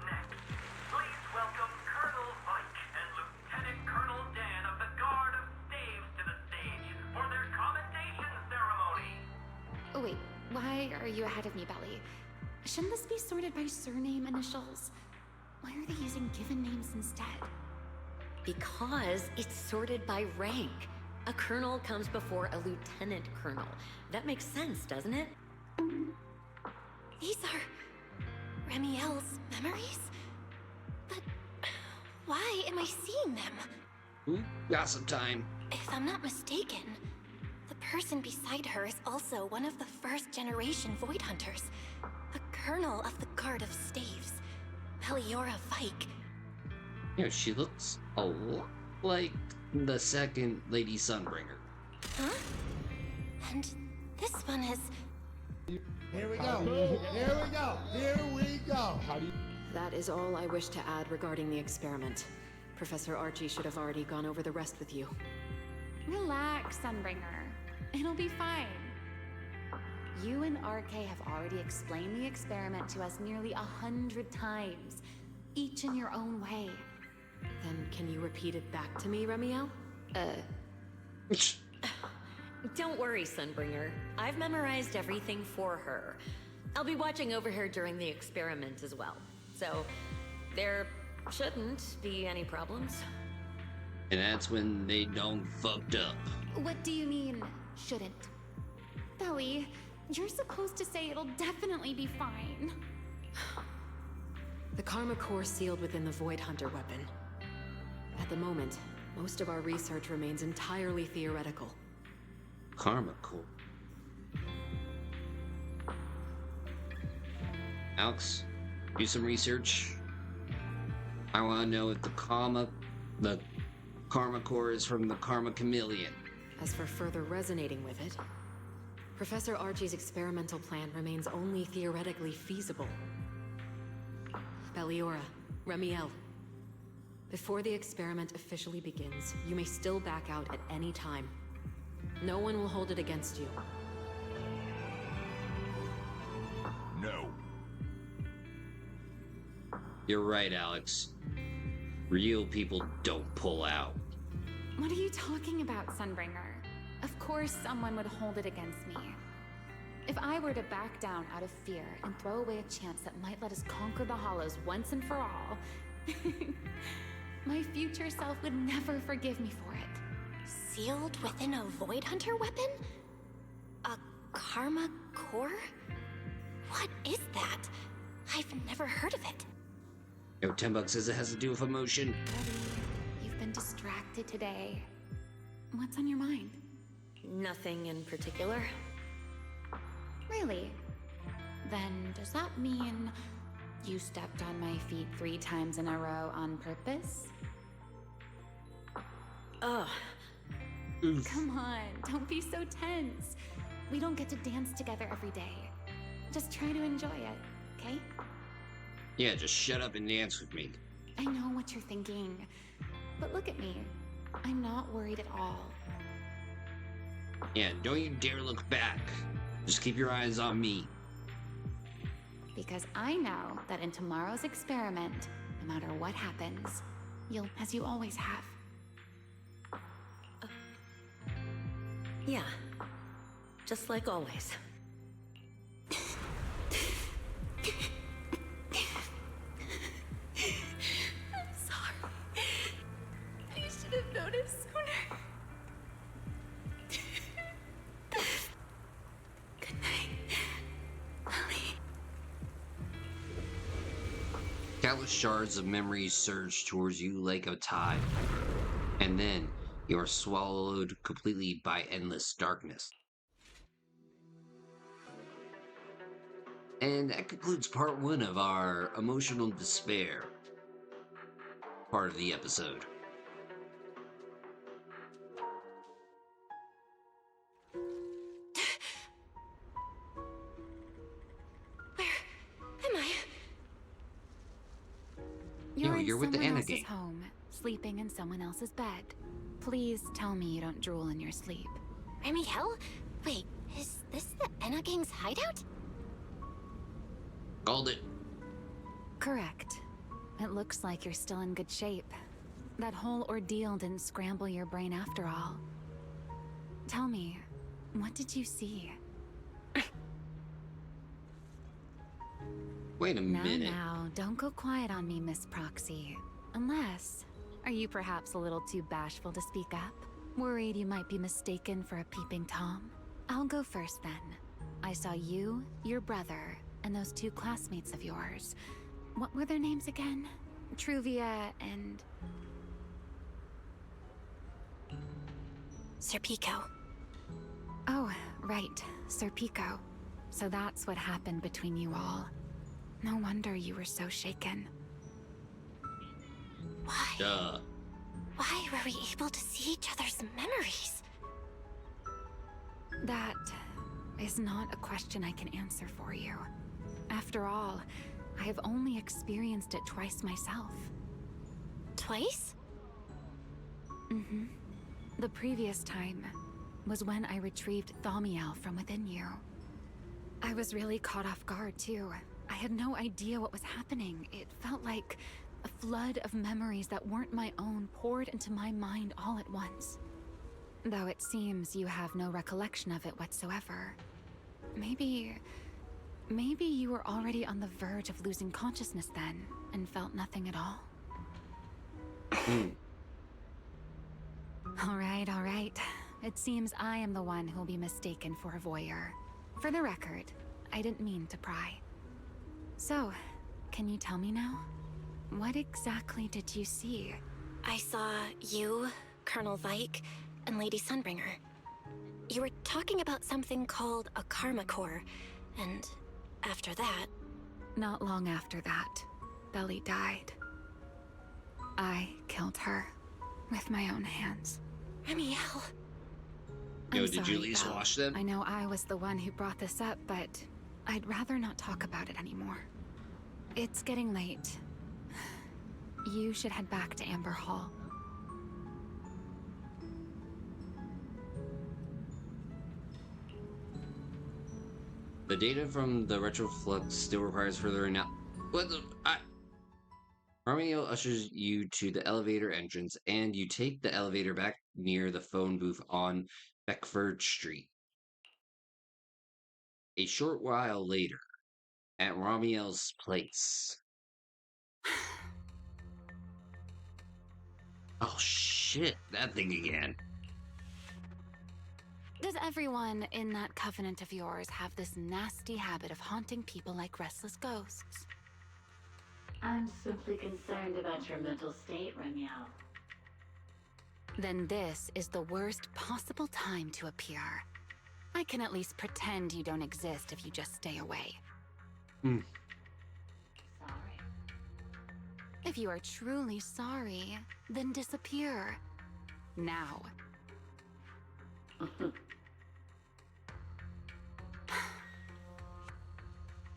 Next, please welcome Colonel Vike and Lieutenant Colonel Dan of the Guard of Staves to the stage for their commendation ceremony. Oh wait, why are you ahead of me, Belle? Shouldn't this be sorted by surname initials? Why are they using given names instead? Because it's sorted by rank. A colonel comes before a lieutenant colonel. That makes sense, doesn't it? These are Remielle's memories? But why am I seeing them? Got some time. If I'm not mistaken, the person beside her is also one of the first-generation Void Hunters. A colonel of the Guard of Staves, Pelliora Vike. You know, she looks a lot like the second Lady Sunbringer. Huh? And this one is... Here we go. Here we go. Here we go. That is all I wish to add regarding the experiment. Professor Archie should have already gone over the rest with you. Relax, Sunbringer. It'll be fine. You and RK have already explained the experiment to us nearly 100 times, each in your own way. Then can you repeat it back to me, Remielle? Don't worry, Sunbringer. I've memorized everything for her. I'll be watching over her during the experiment as well. So, there shouldn't be any problems. And that's when they done fucked up. What do you mean, shouldn't? Belle, you're supposed to say it'll definitely be fine. The Karma Core sealed within the Void Hunter weapon. At the moment, most of our research remains entirely theoretical. Karma Core. Alex, do some research. I want to know if the Karma Core is from the Karma Chameleon. As for further resonating with it, Professor Archie's experimental plan remains only theoretically feasible. Pelliora, Remielle. Before the experiment officially begins, you may still back out at any time. No one will hold it against you. No. You're right, Alex. Real people don't pull out. What are you talking about, Sunbringer? Of course someone would hold it against me. If I were to back down out of fear and throw away a chance that might let us conquer the Hollows once and for all, my future self would never forgive me for it. Sealed within a Void Hunter weapon? A Karma Core? What is that? I've never heard of it. Yo, $10 says it has to do with emotion. Belle, you've been distracted today. What's on your mind? Nothing in particular. Really? Then does that mean you stepped on my feet 3 times in a row on purpose? Ugh. Come on, don't be so tense. We don't get to dance together every day. Just try to enjoy it, okay? Yeah, just shut up and dance with me. I know what you're thinking, but look at me. I'm not worried at all. Yeah, don't you dare look back. Just keep your eyes on me. Because I know that in tomorrow's experiment, no matter what happens, you'll, as you always have. Yeah. Just like always. I'm sorry. I should have noticed sooner. Good night, Lily. Countless shards of memories surge towards you like a tide. And then you are swallowed completely by endless darkness. And that concludes part 1 of our emotional despair part of the episode. Am I? You're in you're with the someone Anna else's gang. home, sleeping in someone else's bed. Please tell me you don't drool in your sleep. Remielle? Wait, is this the Anna gang's hideout? Called it. Correct. It looks like you're still in good shape. That whole ordeal didn't scramble your brain after all. Tell me, what did you see? Wait a minute. Now, don't go quiet on me, Miss Proxy. Unless, are you perhaps a little too bashful to speak up? Worried you might be mistaken for a peeping Tom? I'll go first then. I saw you, your brother, and those 2 classmates of yours. What were their names again? Truvia and... Sir Pico. Oh, right, Sir Pico. So that's what happened between you all. No wonder you were so shaken. Why? Duh. Why were we able to see each other's memories? That is not a question I can answer for you. After all, I have only experienced it twice myself. Twice? Mm-hmm. The previous time was when I retrieved Thaumiel from within you. I was really caught off guard, too. I had no idea what was happening. It felt like a flood of memories that weren't my own poured into my mind all at once. Though it seems you have no recollection of it whatsoever. Maybe you were already on the verge of losing consciousness then, and felt nothing at all? All right. It seems I am the one who'll be mistaken for a voyeur. For the record, I didn't mean to pry. So, can you tell me now? What exactly did you see? I saw you, Colonel Vike, and Lady Sunbringer. You were talking about something called a karma core, and after that... Not long after that, Belle died. I killed her with my own hands. Remielle. Yo, I'm did you sorry, at least Belle. wash them? I know I was the one who brought this up, but I'd rather not talk about it anymore. It's getting late. You should head back to Amber Hall. The data from the retroflux still requires further analysis. What the? Remielle ushers you to the elevator entrance, and you take the elevator back near the phone booth on Beckford Street. A short while later, at Remielle's place. Oh shit, that thing again. Does everyone in that covenant of yours have this nasty habit of haunting people like restless ghosts? I'm simply concerned about your mental state, Remielle. Then this is the worst possible time to appear. I can at least pretend you don't exist if you just stay away. Sorry. If you are truly sorry, then disappear. Now.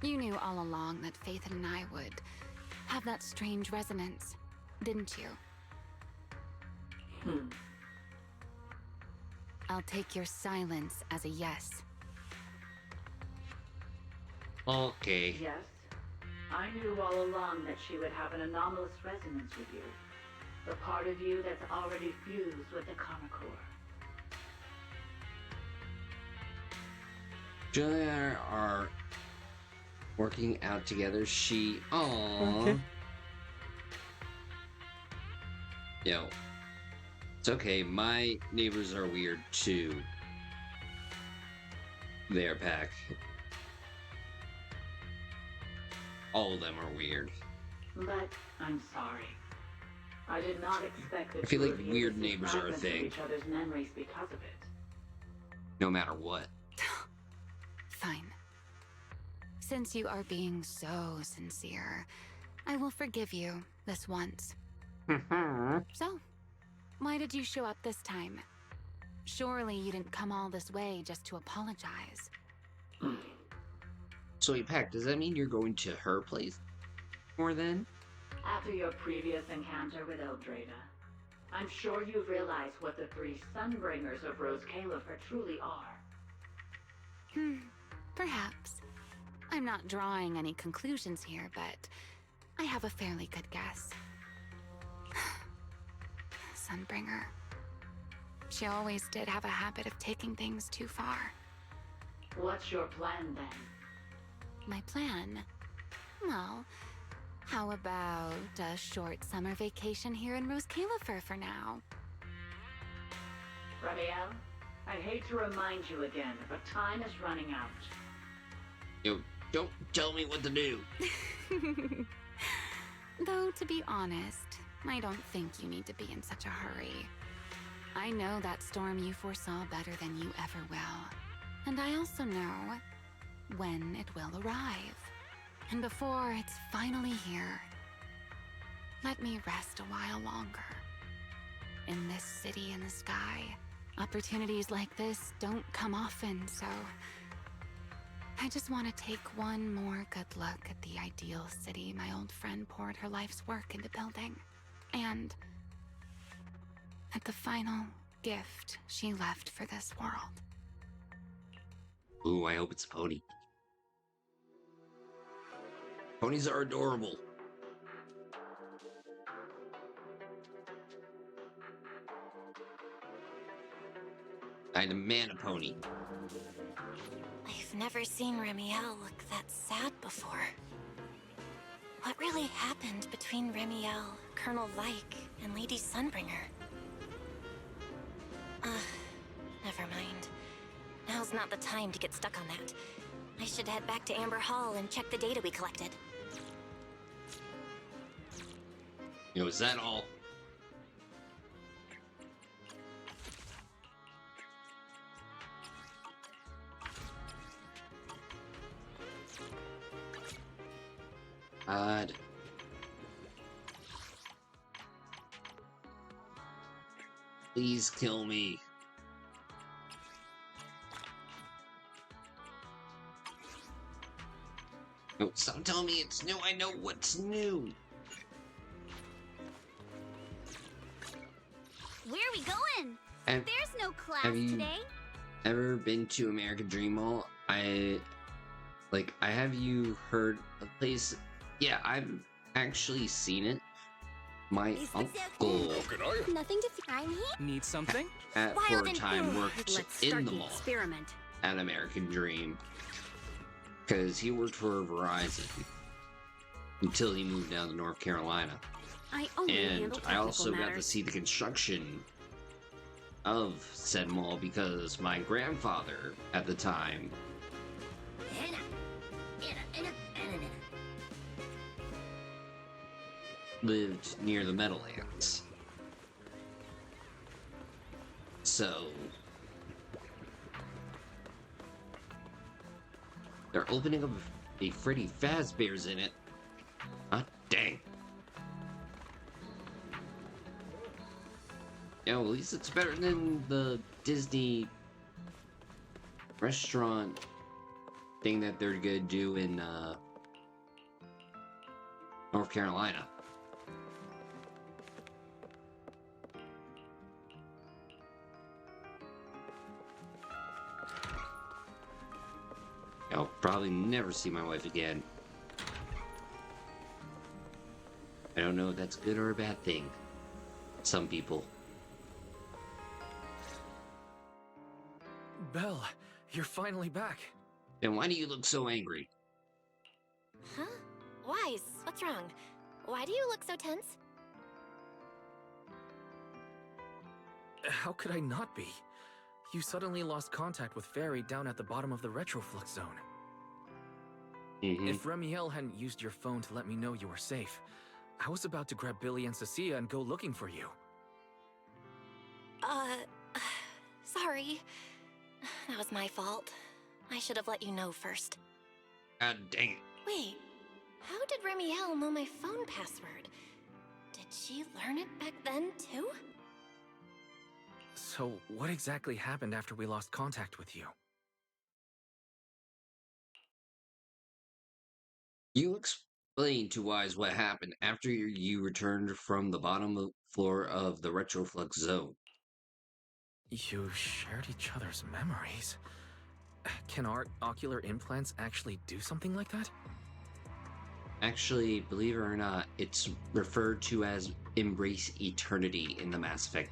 You knew all along that Phaethon and I would have that strange resonance, didn't you? I'll take your silence as a yes. Okay. Yes. I knew all along that she would have an anomalous resonance with you. The part of you that's already fused with the Karma Core. Julia and I are working out together. She... Aww. Okay. Yo. It's okay. My neighbors are weird, too. They're pack. All of them are weird. But I'm sorry. I did not expect that I feel like two of weird you would see neighbors are a fragments of thing. each other's memories because of it. No matter what. Fine. Since you are being so sincere, I will forgive you this once. So, why did you show up this time? Surely you didn't come all this way just to apologize. So, wait, Pack, does that mean you're going to her place more then? After your previous encounter with Eldrada, I'm sure you've realized what the three Sunbringers of Rose Califer truly are. Perhaps. I'm not drawing any conclusions here, but I have a fairly good guess. Sunbringer. She always did have a habit of taking things too far. What's your plan then? My plan? Well, how about a short summer vacation here in Rose Califer for now? Remielle, I'd hate to remind you again, but time is running out. Yo, don't tell me what to do. Though, to be honest, I don't think you need to be in such a hurry. I know that storm you foresaw better than you ever will. And I also know when it will arrive. And before it's finally here, let me rest a while longer. In this city in the sky, opportunities like this don't come often, so I just want to take one more good look at the ideal city my old friend poured her life's work into building. And at the final gift she left for this world. Ooh, I hope it's a pony. Ponies are adorable. I demand a pony. I've never seen Remielle look that sad before. What really happened between Remielle, Colonel Vike, and Lady Sunbringer? Never mind. Now's not the time to get stuck on that. I should head back to Amber Hall and check the data we collected. Yo, is that all? God. Please kill me. No, stop telling me it's new. I know what's new. Where are we going? Have- There's no class have you today. Ever been to American Dream Mall? Have you heard of the place? Yeah, I've actually seen it. My uncle Nothing to I'm here. Need something? for a time worked Let's in start the the mall experiment. at American Dream. Because he worked for Verizon until he moved down to North Carolina. I only And handle I also technical got to matters. see the construction of said mall because my grandfather at the time lived near the Meadowlands. So they're opening up a Freddy Fazbear's in it. Ah, dang. Yeah, well, at least it's better than the Disney restaurant thing that they're gonna do in North Carolina. I'll probably never see my wife again. I don't know if that's a good or a bad thing. Some people. Belle, you're finally back. Then why do you look so angry? Huh? Wise, what's wrong? Why do you look so tense? How could I not be? You suddenly lost contact with Fairy down at the bottom of the retroflux zone. If Remielle hadn't used your phone to let me know you were safe, I was about to grab Billy and Cecilia and go looking for you. Sorry. That was my fault. I should have let you know first. God dang it. Wait, how did Remielle know my phone password? Did she learn it back then, too? So, what exactly happened after we lost contact with you? You explain to Wise what happened after you returned from the bottom floor of the retroflux zone. You shared each other's memories. Can our ocular implants actually do something like that? Actually, believe it or not, it's referred to as Embrace Eternity in the Mass Effect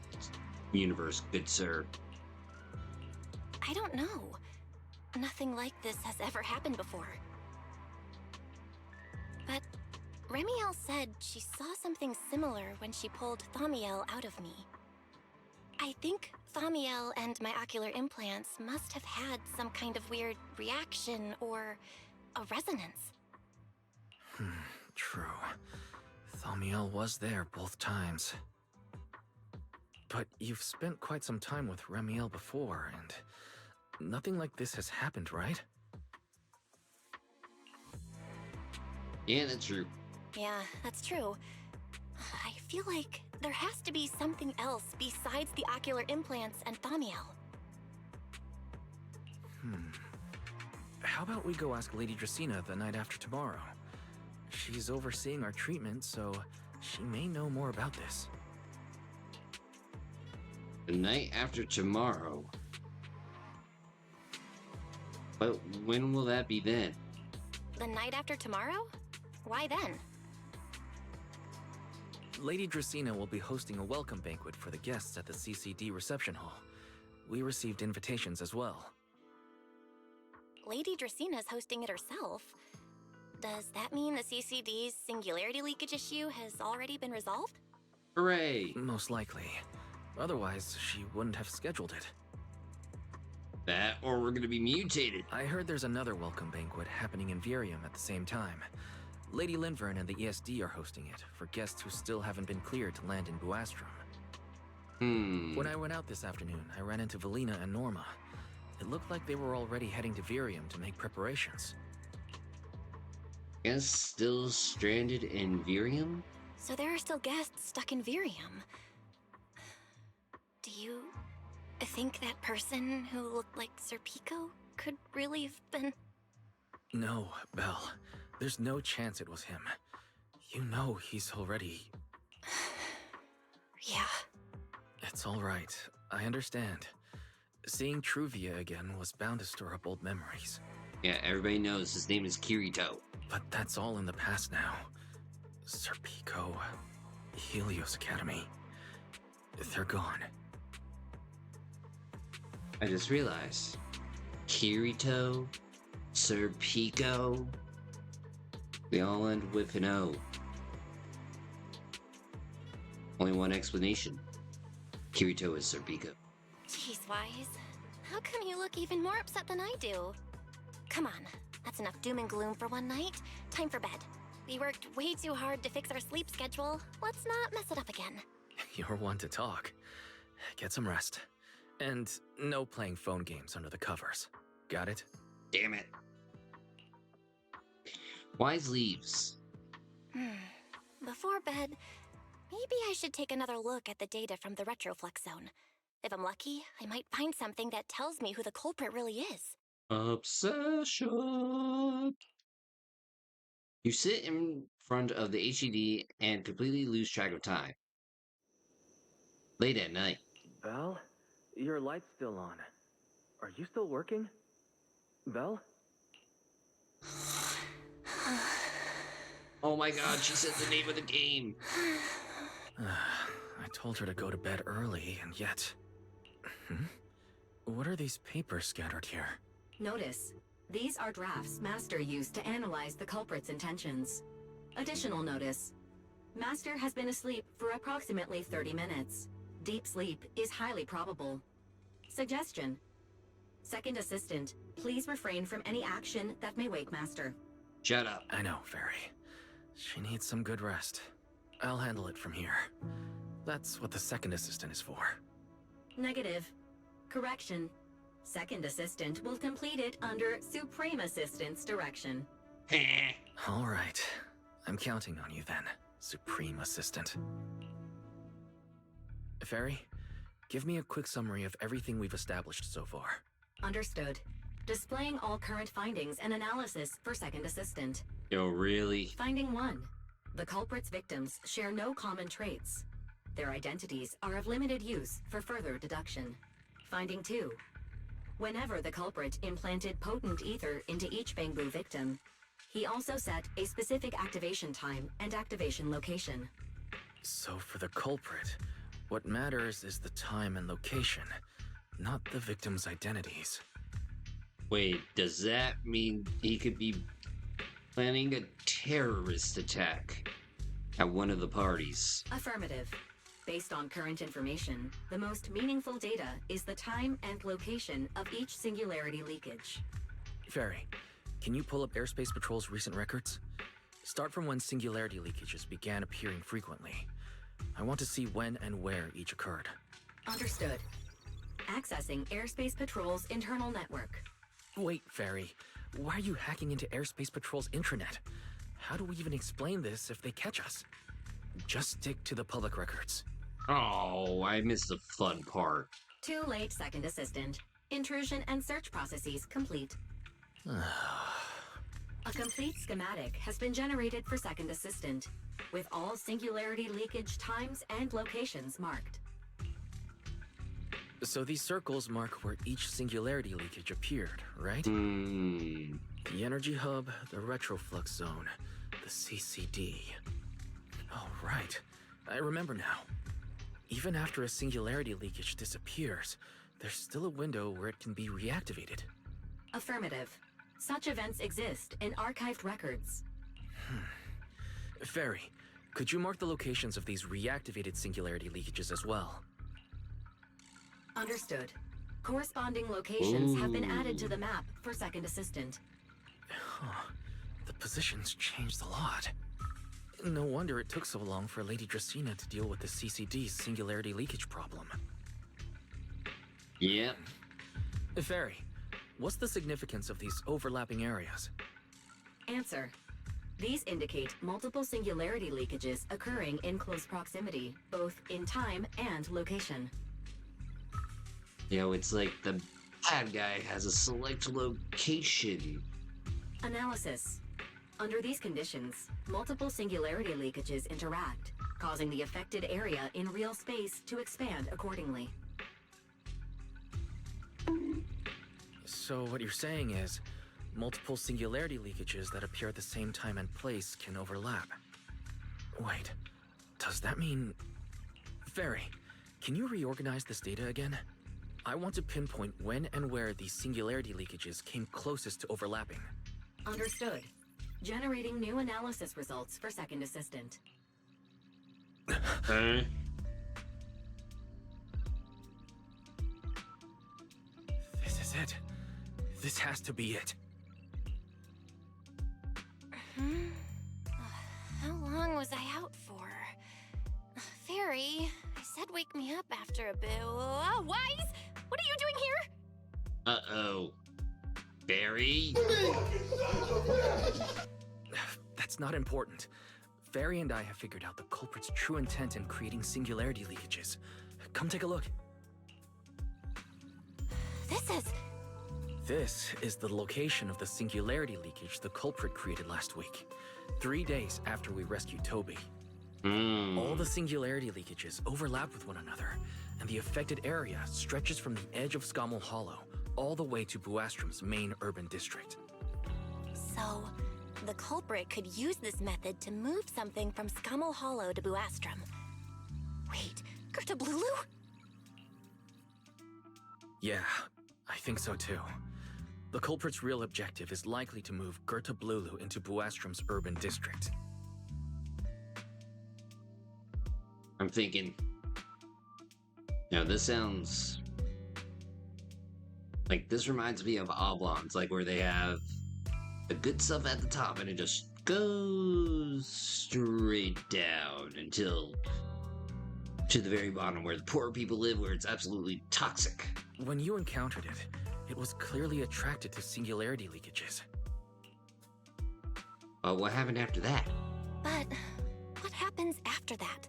universe, good sir. I don't know. Nothing like this has ever happened before. But Remielle said she saw something similar when she pulled Thaumiel out of me. I think Thaumiel and my ocular implants must have had some kind of weird reaction or a resonance. True. Thaumiel was there both times. But you've spent quite some time with Remielle before, and nothing like this has happened, right? Yeah, that's true. Yeah, that's true. I feel like there has to be something else besides the ocular implants and Thaumiel. How about we go ask Lady Dracena the night after tomorrow? She's overseeing our treatment, so she may know more about this. The night after tomorrow? But when will that be then? The night after tomorrow? Why then? Lady Dracena will be hosting a welcome banquet for the guests at the CCD reception hall. We received invitations as well. Lady Dracena's hosting it herself. Does that mean the CCD's singularity leakage issue has already been resolved? Hooray! Most likely. Otherwise, she wouldn't have scheduled it. That, or we're gonna be mutated. I heard there's another welcome banquet happening in Virium at the same time. Lady Lindverne and the ESD are hosting it for guests who still haven't been cleared to land in Buastrom. When I went out this afternoon, I ran into Valina and Norma. It looked like they were already heading to Virium to make preparations. Guests still stranded in Virium? So there are still guests stuck in Virium. Do you think that person who looked like Sir Pico could really have been... No, Belle. There's no chance it was him. You know he's already... Yeah. It's all right. I understand. Seeing Truvia again was bound to stir up old memories. Yeah, everybody knows his name is Kirito. But that's all in the past now. Sir Pico, Helios Academy. They're gone. I just realized. Kirito, Sir Pico, they all end with an O. Only one explanation. Kirito is Sir Pico. Jeez, Wise. How come you look even more upset than I do? Come on, that's enough doom and gloom for one night. Time for bed. We worked way too hard to fix our sleep schedule. Let's not mess it up again. You're one to talk. Get some rest. And no playing phone games under the covers. Got it? Damn it. Wise leaves. Before bed, maybe I should take another look at the data from the retroflux zone. If I'm lucky, I might find something that tells me who the culprit really is. Obsession. You sit in front of the HED and completely lose track of time. Late at night. Belle? Your light's still on. Are you still working? Belle? Oh my god, she said the name of the game. I told her to go to bed early, and yet... What are these papers scattered here? Notice, these are drafts Master used to analyze the culprit's intentions. Additional notice, Master has been asleep for approximately 30 minutes. Deep sleep is highly probable. Suggestion. Second Assistant, please refrain from any action that may wake Master. Shut up. I know, Fairy. She needs some good rest. I'll handle it from here. That's what the Second Assistant is for. Negative. Correction. Second Assistant will complete it under Supreme Assistant's direction. All right. I'm counting on you then, Supreme Assistant. Fairy, give me a quick summary of everything we've established so far. Understood. Displaying all current findings and analysis for Second Assistant. Yo, really? Finding 1. The culprit's victims share no common traits. Their identities are of limited use for further deduction. Finding 2. Whenever the culprit implanted potent ether into each Bangbu victim, he also set a specific activation time and activation location. So for the culprit, what matters is the time and location, not the victim's identities. Wait, does that mean he could be planning a terrorist attack at one of the parties? Affirmative. Based on current information, the most meaningful data is the time and location of each singularity leakage. Fairy, can you pull up Airspace Patrol's recent records? Start from when singularity leakages began appearing frequently. I want to see when and where each occurred. Understood. Accessing Airspace Patrol's internal network. Wait, Fairy. Why are you hacking into Airspace Patrol's intranet? How do we even explain this if they catch us? Just stick to the public records. Oh, I missed the fun part. Too late, Second Assistant. Intrusion and search processes complete. A complete schematic has been generated for Second Assistant, with all singularity leakage times and locations marked. So these circles mark where each singularity leakage appeared, right? The energy hub, the retroflux zone, the CCD. Oh, right. I remember now. Even after a singularity leakage disappears, there's still a window where it can be reactivated. Affirmative. Such events exist in archived records. Fairy, could you mark the locations of these reactivated singularity leakages as well? Understood. Corresponding locations have been added to the map for Second Assistant. The positions changed a lot. No wonder it took so long for Lady Dracena to deal with the CCD's singularity leakage problem. Yep. Fairy, what's the significance of these overlapping areas? Answer. These indicate multiple singularity leakages occurring in close proximity, both in time and location. You know, it's like the bad guy has a select location. Analysis. Under these conditions, multiple singularity leakages interact, causing the affected area in real space to expand accordingly. So what you're saying is, multiple singularity leakages that appear at the same time and place can overlap. Wait, does that mean... Fairy, can you reorganize this data again? I want to pinpoint when and where these singularity leakages came closest to overlapping. Understood. Generating new analysis results for Second Assistant. Huh? This is it. This has to be it. How long was I out for? Fairy, I said wake me up after a bit. Oh, Wise! What are you doing here? Uh-oh. Barry? That's not important. Fairy and I have figured out the culprit's true intent in creating singularity leakages. Come take a look. This is the location of the singularity leakage the culprit created last week, 3 days after we rescued Toby. All the singularity leakages overlap with one another, and the affected area stretches from the edge of Scommel Hollow all the way to Buastrum's main urban district. So, the culprit could use this method to move something from Scammel Hollow to Buastrum. Wait, Gerta Blulu? Yeah, I think so too. The culprit's real objective is likely to move Gerta Blulu into Buastrum's urban district. I'm thinking, this sounds like this reminds me of Oblongs, like where they have the good stuff at the top and it just goes straight down until to the very bottom where the poor people live, where it's absolutely toxic. When you encountered it, it was clearly attracted to singularity leakages. What happened after that? But what happens after that?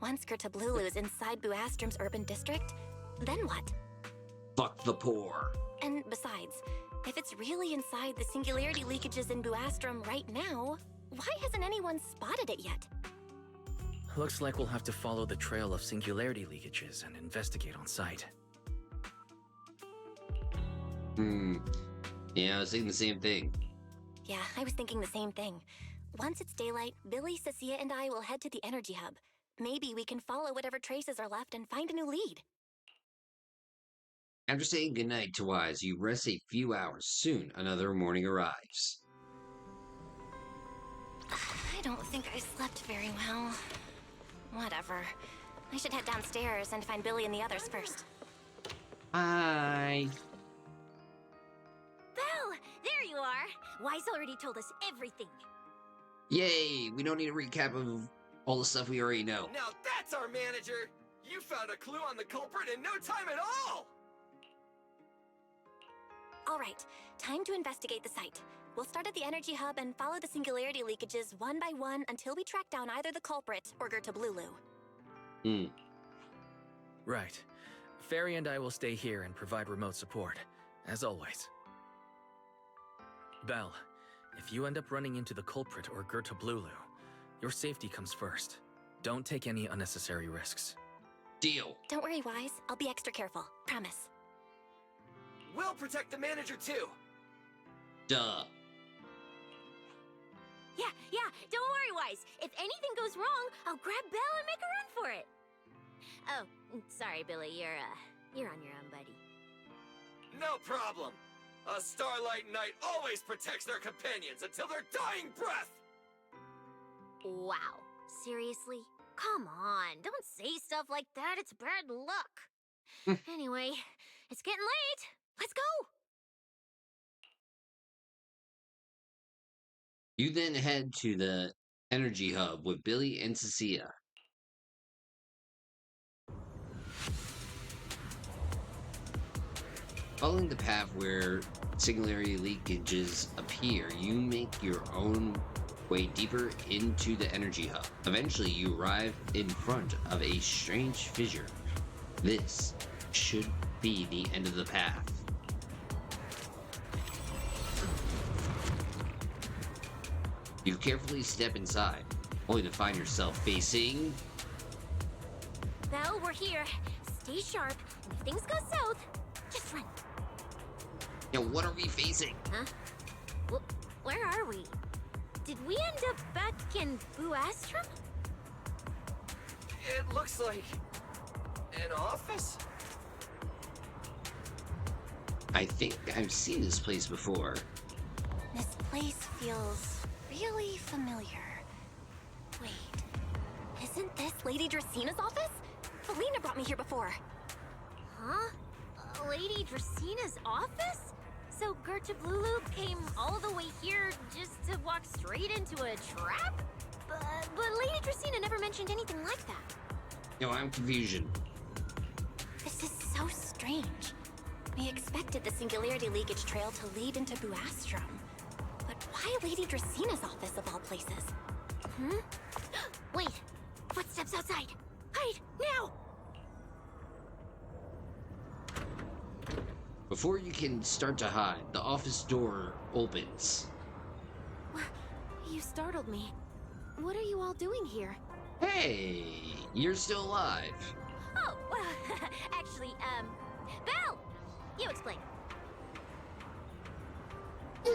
Once Gerta Blulu is inside Buastrum's urban district, then what? Fuck the poor. And besides, if it's really inside the singularity leakages in Buastrum right now, why hasn't anyone spotted it yet? Looks like we'll have to follow the trail of singularity leakages and investigate on site. Yeah, I was thinking the same thing. Yeah, I was thinking the same thing. Once it's daylight, Billy, Cecilia, and I will head to the energy hub. Maybe we can follow whatever traces are left and find a new lead. After saying goodnight to Wise, you rest a few hours. Soon, another morning arrives. I don't think I slept very well. Whatever. I should head downstairs and find Billy and the others first. Hi. Belle, there you are. Wise already told us everything. Yay! We don't need a recap of all the stuff we already know. Now that's our manager! You found a clue on the culprit in no time at all! Alright, time to investigate the site. We'll start at the energy hub and follow the singularity leakages one by one until we track down either the culprit or Gerta Blulu. Right. Fairy and I will stay here and provide remote support, as always. Belle, if you end up running into the culprit or Gerta Blulu, your safety comes first. Don't take any unnecessary risks. Deal. Don't worry, Wise. I'll be extra careful. Promise. We'll protect the manager too! Duh. Yeah, don't worry, Wise. If anything goes wrong, I'll grab Belle and make a run for it. Oh, sorry, Billy. You're on your own, buddy. No problem! A Starlight Knight always protects their companions until their dying breath! Wow. Seriously? Come on, don't say stuff like that. It's bad luck. Anyway, it's getting late. Let's go! You then head to the energy hub with Billy and Cecilia. Following the path where singularity leakages appear, you make your own way deeper into the energy hub. Eventually, you arrive in front of a strange fissure. This should be the end of the path. You carefully step inside, only to find yourself facing... Belle, we're here. Stay sharp, and if things go south, just run. Now, what are we facing? Huh? Where are we? Did we end up back in Buastrum? It looks like... an office? I think I've seen this place before. This place feels really familiar. Wait, isn't this Lady Dracina's office? Felina brought me here before. Huh? Lady Dracina's office? So Gerta Blulu came all the way here just to walk straight into a trap? But Lady Dracina never mentioned anything like that. No, I'm confusion. This is so strange. We expected the singularity leakage trail to lead into Buastrum. But why Lady Dracina's office of all places? Wait! Footsteps outside! Hide! Now! Before you can start to hide, the office door opens. You startled me. What are you all doing here? Hey, you're still alive. Oh, well, actually, Belle! You explain. You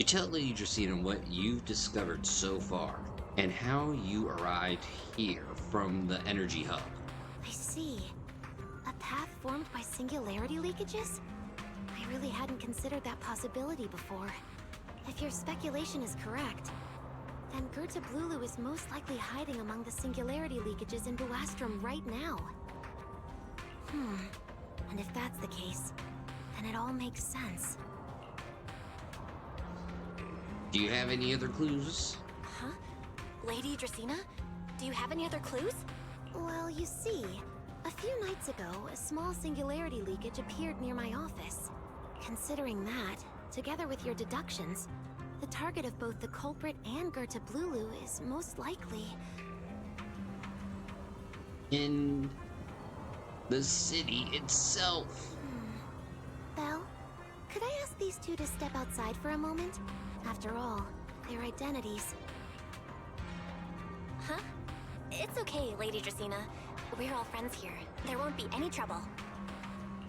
tell Lady Dracaena what you've discovered so far, and how you arrived here from the energy hub. I see. A path formed by singularity leakages? I really hadn't considered that possibility before. If your speculation is correct, then Gerta Blulu is most likely hiding among the singularity leakages in Buastrum right now. And if that's the case, then it all makes sense. Do you have any other clues? Huh? Lady Dracaena? Do you have any other clues? Well, you see, a few nights ago, a small singularity leakage appeared near my office. Considering that, together with your deductions, the target of both the culprit and Gerta Blulu is most likely... in the city itself. Belle, could I ask these two to step outside for a moment? After all, their identities... Huh? It's okay, Lady Dracaena. We're all friends here. There won't be any trouble.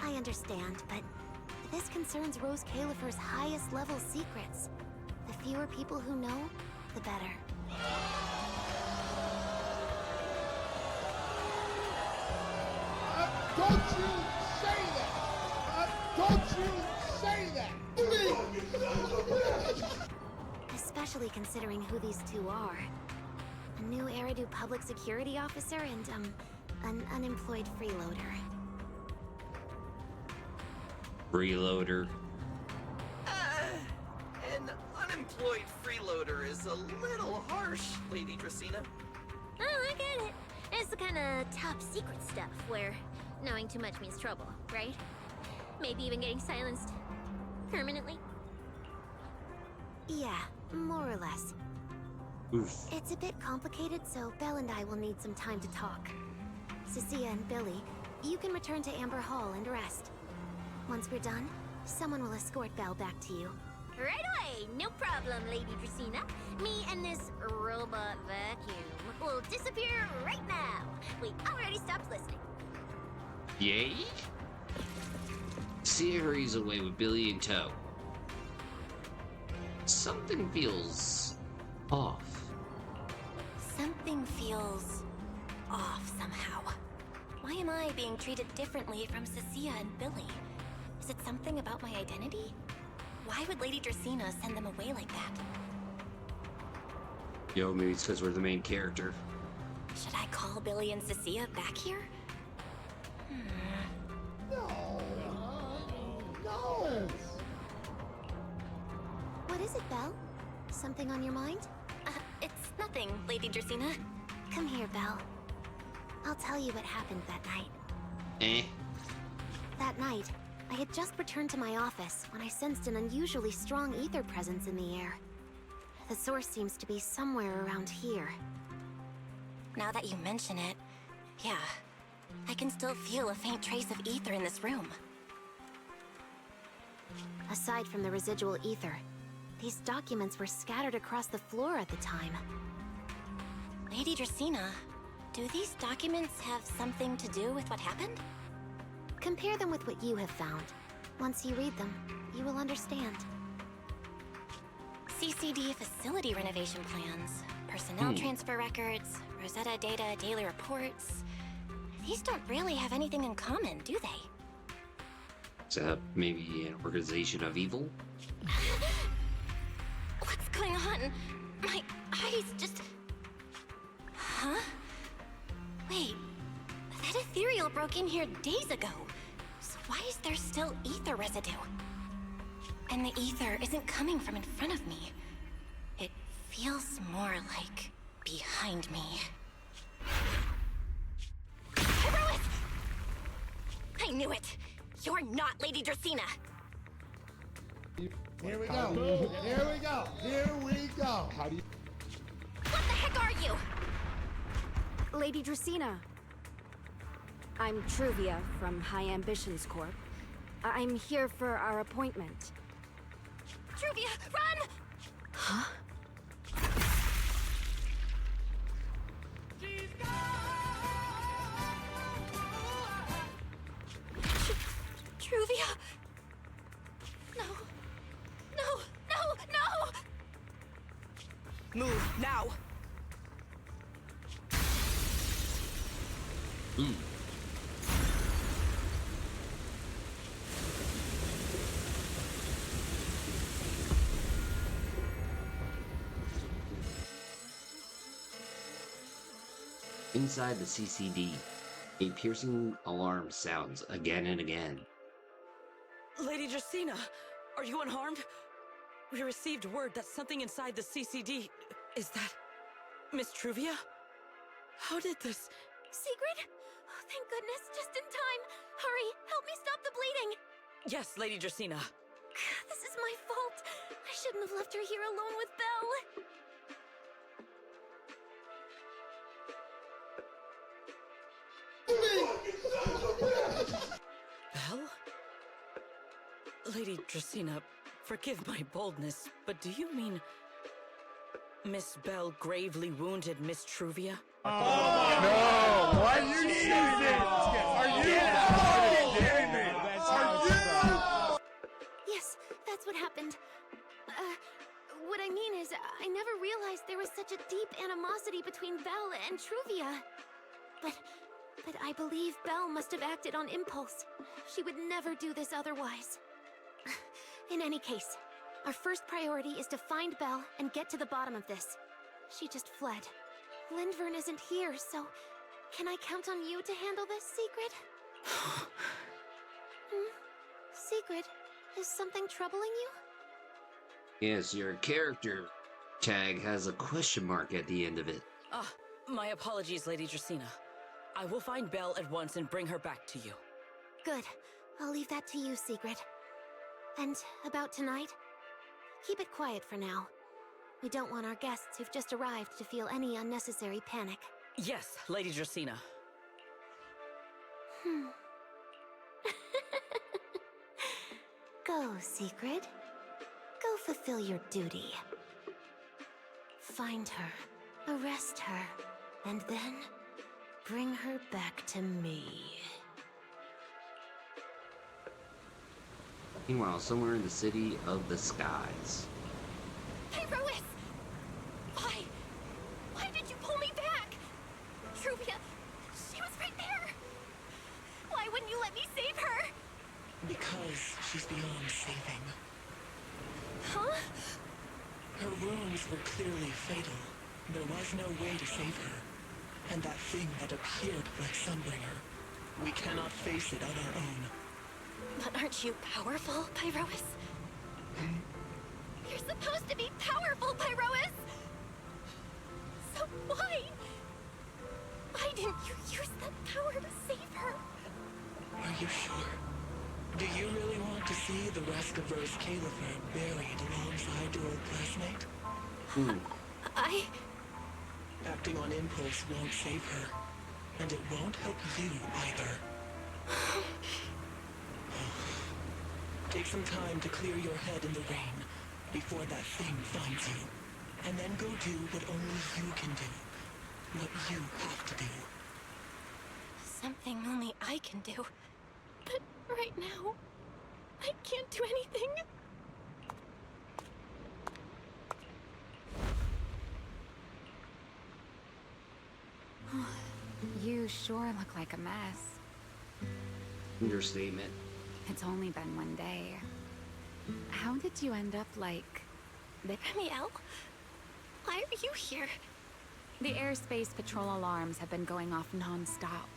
I understand, but this concerns Rose Califer's highest level secrets. The fewer people who know, the better. Don't you say that! Don't you say that! Especially considering who these two are. A new Eridu public security officer and, an unemployed freeloader. Freeloader. An unemployed freeloader is a little harsh, Lady Dracaena. Oh, I get it. It's the kind of top secret stuff where knowing too much means trouble, right? Maybe even getting silenced permanently. Yeah, more or less. Oof. It's a bit complicated, so Belle and I will need some time to talk. Cecilia and Billy, you can return to Amber Hall and rest. Once we're done, someone will escort Belle back to you. Right away! No problem, Lady Dracaena. Me and this robot vacuum will disappear right now. We already stopped listening. Yay? Cia hurries away with Billy in tow. Something feels off. Something feels off somehow. Why am I being treated differently from Cecilia and Billy? Is it something about my identity? Why would Lady Dracaena send them away like that? Yo, maybe it's because we're the main character. Should I call Billy and Cecilia back here? No. What is it, Belle? Something on your mind? It's nothing, Lady Dracaena. Come here, Belle. I'll tell you what happened that night. Eh? That night, I had just returned to my office when I sensed an unusually strong ether presence in the air. The source seems to be somewhere around here. Now that you mention it, yeah, I can still feel a faint trace of ether in this room. Aside from the residual ether, these documents were scattered across the floor at the time. Lady Dracaena, do these documents have something to do with what happened? Compare them with what you have found. Once you read them, you will understand. CCD facility renovation plans, personnel transfer records, Rosetta data, daily reports. These don't really have anything in common, do they? Except maybe an organization of evil? What's going on? My eyes just... Huh? Wait, that ethereal broke in here days ago. So why is there still ether residue? And the ether isn't coming from in front of me. It feels more like behind me. Pyrois! I knew it! You're not Lady Dracaena! Here we go. Here we go. Here we go. How do you... What the heck are you? Lady Dracaena. I'm Truvia from High Ambitions Corp. I'm here for our appointment. Truvia, run! Huh? Move, now! Inside the CCD, a piercing alarm sounds again and again. Lady Dracaena, are you unharmed? We received word that something inside the CCD... Is that... Miss Truvia? How did this... Sigrid? Oh, thank goodness, just in time. Hurry, help me stop the bleeding. Yes, Lady Dracaena. This is my fault. I shouldn't have left her here alone with Belle. Belle? Lady Dracaena, forgive my boldness, but do you mean... Miss Belle gravely wounded Miss Truvia? No! What? You needed it! Are you kidding me? Yes, that's what happened. What I mean is, I never realized there was such a deep animosity between Belle and Truvia. But I believe Belle must have acted on impulse. She would never do this otherwise. In any case, our first priority is to find Belle and get to the bottom of this. She just fled. Lindverne isn't here, so can I count on you to handle this, Sigrid? Sigrid, is something troubling you? Yes, your character tag has a question mark at the end of it. My apologies, Lady Dracaena. I will find Belle at once and bring her back to you. Good. I'll leave that to you, Sigrid. And about tonight? Keep it quiet for now. We don't want our guests who've just arrived to feel any unnecessary panic. Yes, Lady Dracaena. Go, Sigrid. Go fulfill your duty. Find her, arrest her, and then bring her back to me. Meanwhile, somewhere in the city of the skies. Pyrois! Why did you pull me back? Truvia, she was right there! Why wouldn't you let me save her? Because she's beyond saving. Huh? Her wounds were clearly fatal. There was no way to save her. And that thing that appeared like Sunbringer, we cannot face it on our own. But aren't you powerful, Pyrois? You're supposed to be powerful, Pyrois! So why didn't you use that power to save her? Are you sure? Do you really want to see the rest of Rose Califer buried alongside your old classmate? Acting on impulse won't save her, and it won't help you either. Take some time to clear your head in the rain before that thing finds you, and then go do what only you can do. What you have to do. Something only I can do. But right now, I can't do anything. You sure look like a mess. Understatement. It's only been one day. How did you end up like... Remielle? Why are you here? The Airspace Patrol alarms have been going off non-stop.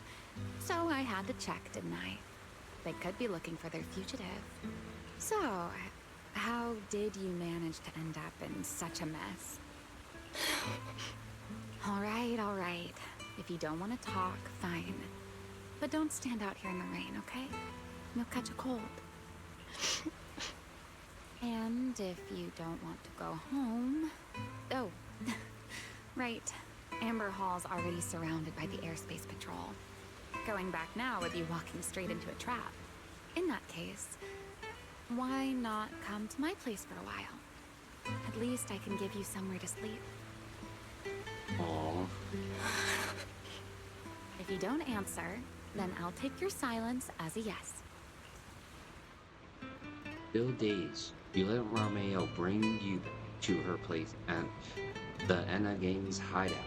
So I had to check, didn't I? They could be looking for their fugitive. So, how did you manage to end up in such a mess? All right. If you don't want to talk, fine. But don't stand out here in the rain, okay? You'll catch a cold. And if you don't want to go home... Oh, right. Amber Hall's already surrounded by the Airspace Patrol. Going back now would be walking straight into a trap. In that case, why not come to my place for a while? At least I can give you somewhere to sleep. Aww. If you don't answer, then I'll take your silence as a yes. Still dazed, you let Remielle bring you to her place, and the Enna Gang's hideout.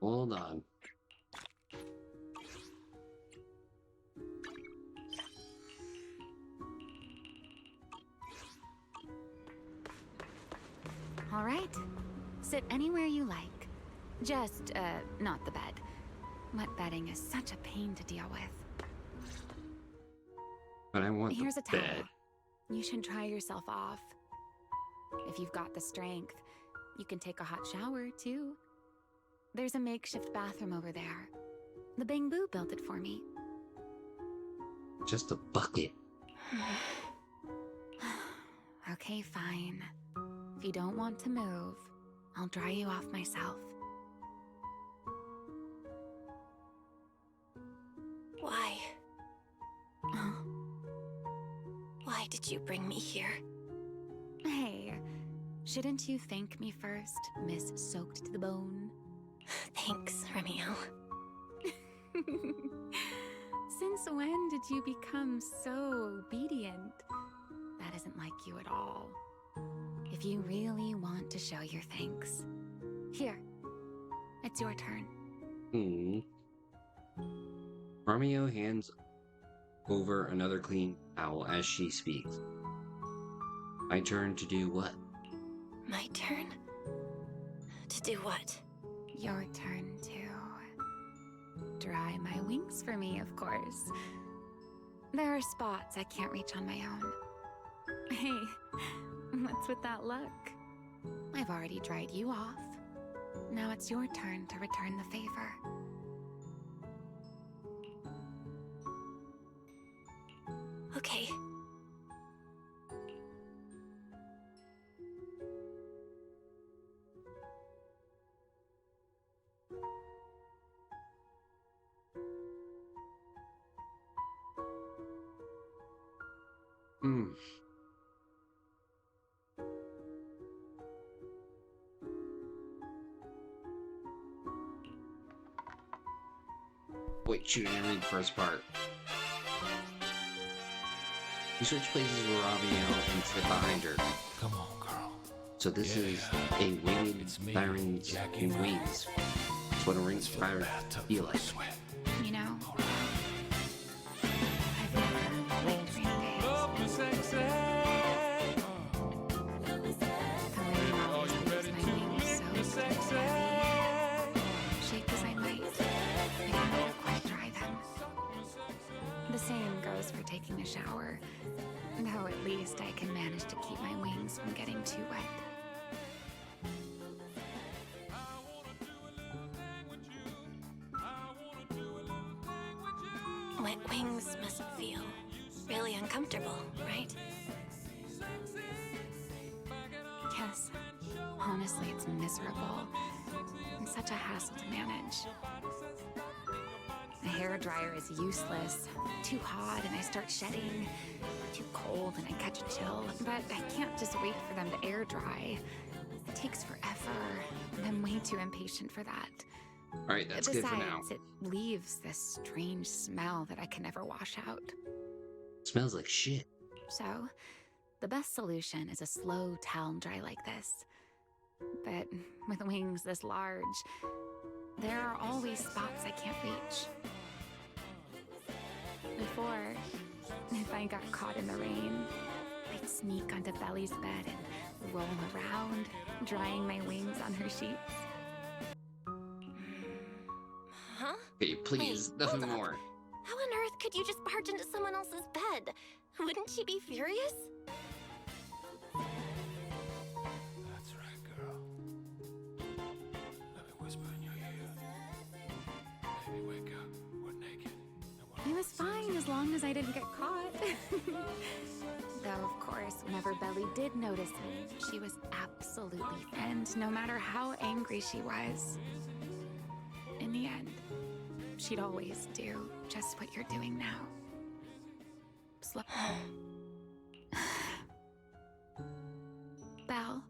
Hold on. All right. Sit anywhere you like. Just, not the bed. Wet bedding is such a pain to deal with. But I want Here's the a towel. bed. You should dry yourself off. If you've got the strength, you can take a hot shower, too. There's a makeshift bathroom over there. The Bangbu built it for me. Just a bucket. Okay, fine. If you don't want to move, I'll dry you off myself. Why? Why did you bring me here? Hey, shouldn't you thank me first, Miss Soaked to the Bone? Thanks, Remielle. Since when did you become so obedient? That isn't like you at all. If you really want to show your thanks, here, it's your turn. Romeo hands over another clean towel as she speaks. My turn to do what? My turn? To do what? Your turn to dry my wings for me, of course. There are spots I can't reach on my own. Hey, what's with that look? I've already dried you off. Now it's your turn to return the favor. Okay. Wait, shoot, I didn't read the first part. You switch places with Romeo and sit behind her. Come on, girl. So this is a winged siren's in wings. That's what a ring siren feel like. You know, I've never liked rain days. The rain always makes my wings so heavy. Shake as I might, I can never quite dry them. The same goes for taking a shower, though at least I can manage to keep my wings from getting too wet. Wet wings must feel really uncomfortable, right? Yes. Honestly, it's miserable. And such a hassle to manage. The hairdryer is useless. Too hot and I start shedding. Too cold and I catch a chill. But I can't just wait for them to air dry. It takes forever, and I'm way too impatient for that. Alright, that's good for now. Besides, it leaves this strange smell that I can never wash out. Smells like shit. So, the best solution is a slow towel dry like this. But with wings this large, there are always spots I can't reach. Before, if I got caught in the rain, I'd sneak onto Belle's bed and roll around, drying my wings on her sheets. Huh? Okay, please, Wait, nothing hold up. more. How on earth could you just barge into someone else's bed? Wouldn't she be furious? That's right, girl. Let me whisper in your ear. Baby, wake up. We're naked. It was fine as long as I didn't get caught. Though, of course, whenever Belle did notice me, she was absolutely and no matter how angry she was, in the end, she'd always do just what you're doing now. slow. Belle,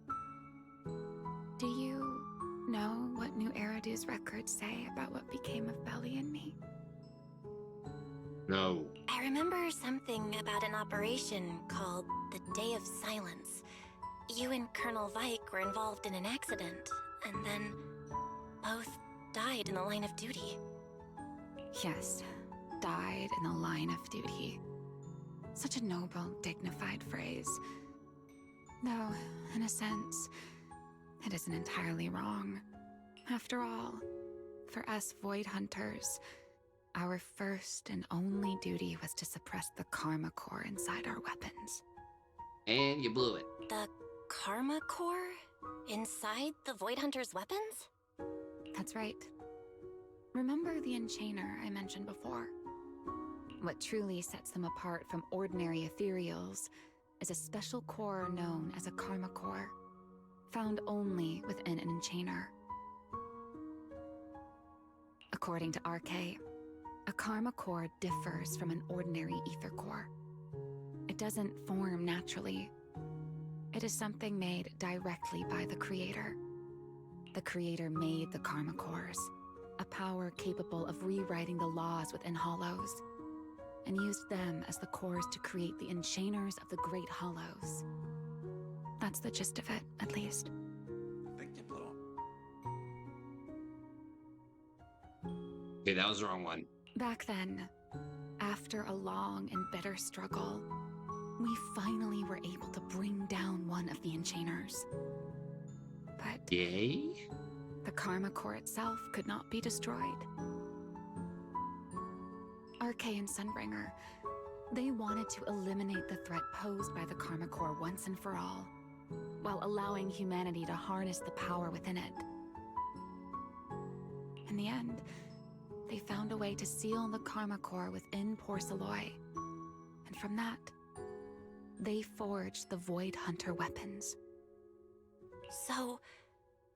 do you know what New Eridu's records say about what became of Belly and me? No. I remember something about an operation called the Day of Silence. You and Colonel Vike were involved in an accident, and then both died in the line of duty. Yes, died in the line of duty. Such a noble, dignified phrase. Though, in a sense, it isn't entirely wrong. After all, for us Void Hunters, our first and only duty was to suppress the Karma Core inside our weapons. And you blew it. The Karma Core? Inside the Void Hunter's weapons? That's right. Remember the Enchainer I mentioned before? What truly sets them apart from ordinary ethereals is a special core known as a Karma Core, found only within an Enchainer. According to RK, a Karma Core differs from an ordinary ether core. It doesn't form naturally. It is something made directly by the Creator. The Creator made the Karma Cores, a power capable of rewriting the laws within Hollows, and used them as the cores to create the Enchainers of the Great Hollows. That's the gist of it, at least. Okay, that was the wrong one. Back then, after a long and bitter struggle, we finally were able to bring down one of the Enchainers. But yay? The Karma Core itself could not be destroyed. RK and Sunbringer, they wanted to eliminate the threat posed by the Karma Core once and for all, while allowing humanity to harness the power within it. In the end, they found a way to seal the Karma Core within Porceloy, and from that, they forged the Void Hunter weapons. So,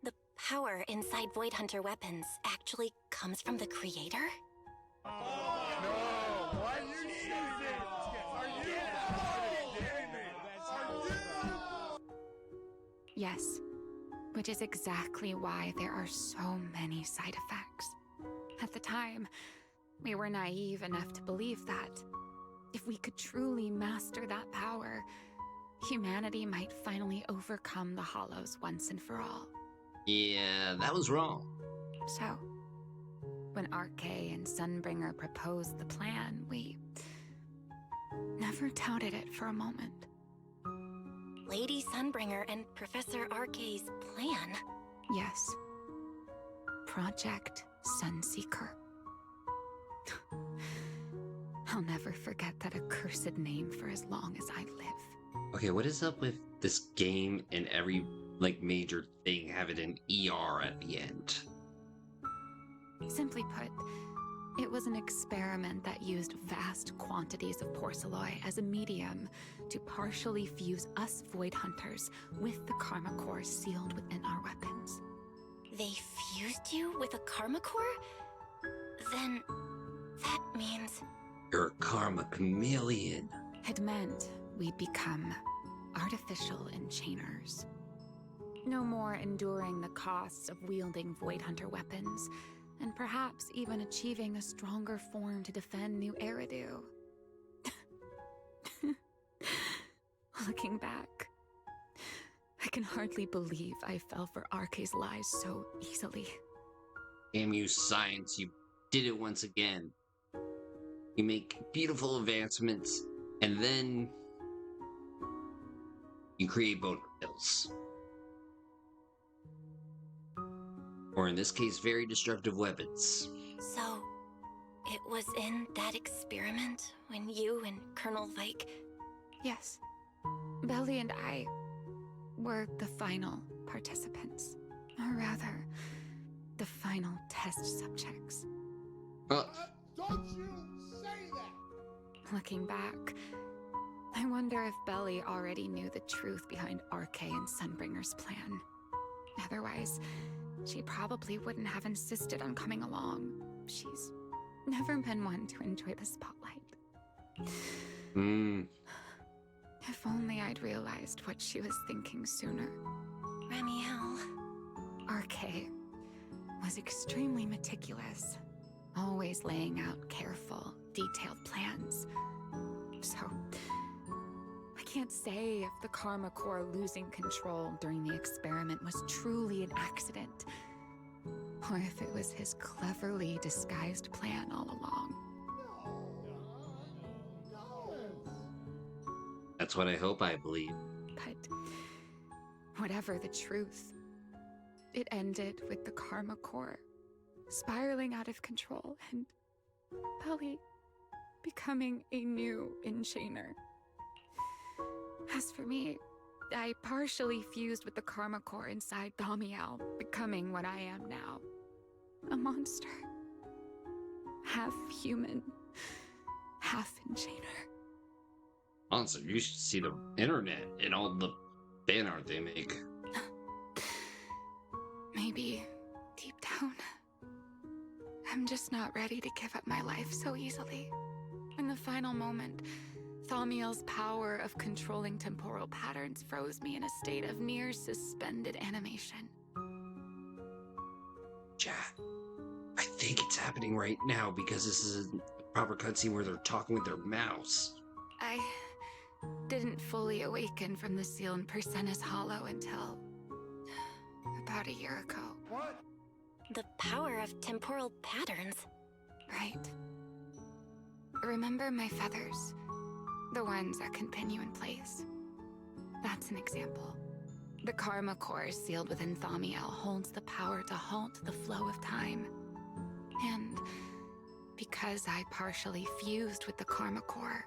the power inside Void Hunter weapons actually comes from the Creator? No, what? Are you kidding me? Yes, which is exactly why there are so many side effects. At the time, we were naive enough to believe that if we could truly master that power, humanity might finally overcome the Hollows once and for all. Yeah, that was wrong. So, when RK and Sunbringer proposed the plan, we never doubted it for a moment. Lady Sunbringer and Professor RK's plan? Yes. Project Sunseeker. I'll never forget that accursed name for as long as I live. Okay, what is up with this game and every, major thing having an ER at the end? Simply put, it was an experiment that used vast quantities of porceloy as a medium to partially fuse us Void Hunters with the Karma Core sealed within our weapons. They fused you with a Karma Core? Then, that means... You're a Karma Chameleon. It meant we'd become artificial Enchainers. No more enduring the costs of wielding Void Hunter weapons, and perhaps even achieving a stronger form to defend New Eridu. Looking back, I can hardly believe I fell for RK's lies so easily. Damn you, science, you did it once again. You make beautiful advancements, and then you create boner pills. Or in this case, very destructive weapons. So, it was in that experiment when you and Colonel Vike... Yes. Belly and I were the final participants. Or rather, the final test subjects. Don't you say that! Looking back, I wonder if Belly already knew the truth behind RK and Sunbringer's plan. Otherwise, she probably wouldn't have insisted on coming along. She's never been one to enjoy the spotlight. If only I'd realized what she was thinking sooner. Remielle. RK was extremely meticulous, always laying out careful, detailed plans. So, I can't say if the Karma Corps losing control during the experiment was truly an accident, or if it was his cleverly disguised plan all along. That's what I hope I believe. But whatever the truth, it ended with the Karma Corps spiraling out of control and Belle becoming a new enchainer. As for me, I partially fused with the Karma Corps inside Remielle, becoming what I am now. A monster. Half human, half enchainer. Honestly, you should see the internet and all the fan art they make. Maybe, deep down, I'm just not ready to give up my life so easily. In the final moment, Remielle's power of controlling temporal patterns froze me in a state of near suspended animation. Chat, I think it's happening right now because this is a proper cutscene where they're talking with their mouths. I didn't fully awaken from the seal in Persena's Hollow until about a year ago. What? The power of temporal patterns. Right. Remember my feathers? The ones that can pin you in place. That's an example. The Karma Core sealed within Remielle holds the power to halt the flow of time. And because I partially fused with the Karma Core,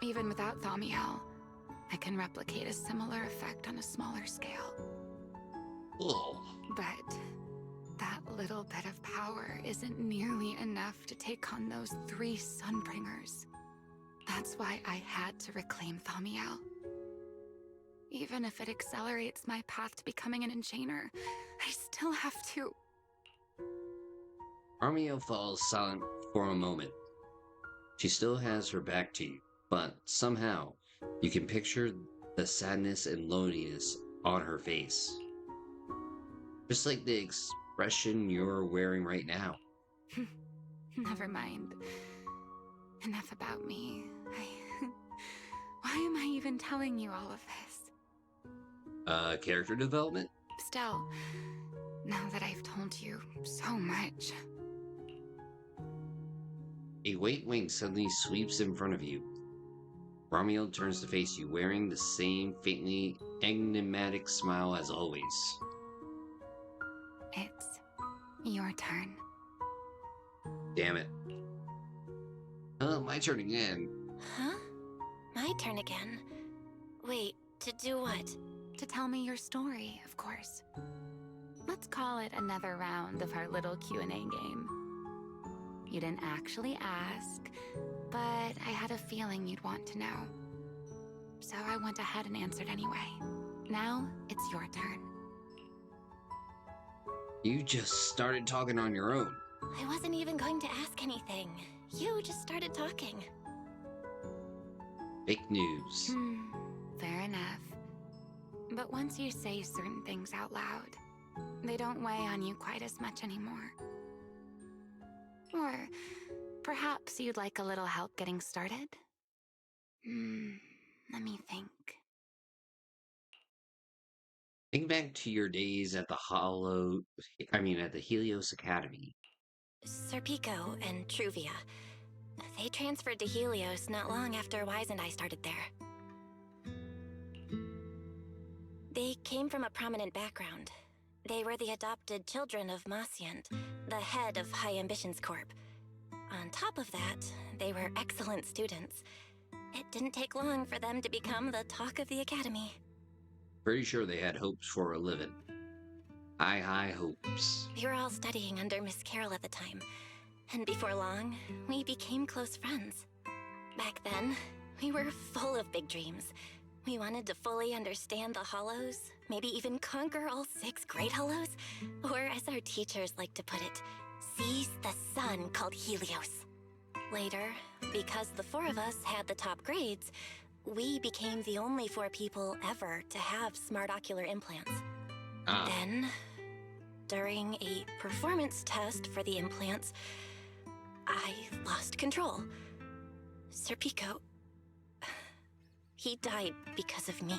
even without Remielle, I can replicate a similar effect on a smaller scale. Ugh. But that little bit of power isn't nearly enough to take on those 3 Sunbringers. That's why I had to reclaim Remielle. Even if it accelerates my path to becoming an enchainer, I still have to. Remielle falls silent for a moment. She still has her back to you, but somehow you can picture the sadness and loneliness on her face. Just like the expression you're wearing right now. Never mind. Enough about me. Why am I even telling you all of this? Character development? Still, now that I've told you so much. A white wing suddenly sweeps in front of you. Remielle turns to face you, wearing the same faintly enigmatic smile as always. It's your turn. Damn it. My turn again. Huh? My turn again? Wait, to do what? To tell me your story, of course. Let's call it another round of our little Q&A game. You didn't actually ask, but I had a feeling you'd want to know. So I went ahead and answered anyway. Now, it's your turn. You just started talking on your own. I wasn't even going to ask anything. You just started talking. Fake news. Fair enough. But once you say certain things out loud, they don't weigh on you quite as much anymore. Or perhaps you'd like a little help getting started? Let me think. Think back to your days at the at the Helios Academy. Serpico and Truvia. They transferred to Helios not long after Wise and I started there. They came from a prominent background. They were the adopted children of Masyant, the head of High Ambitions Corp. On top of that, they were excellent students. It didn't take long for them to become the talk of the Academy. Pretty sure they had hopes for a living. High hopes. We were all studying under Miss Carroll at the time, and before long, we became close friends. Back then, we were full of big dreams. We wanted to fully understand the Hollows, maybe even conquer all 6 great Hollows, or as our teachers like to put it, seize the sun called Helios. Later, because the 4 of us had the top grades, we became the only 4 people ever to have smart ocular implants. Then, during a performance test for the implants, I lost control. Serpico, he died because of me.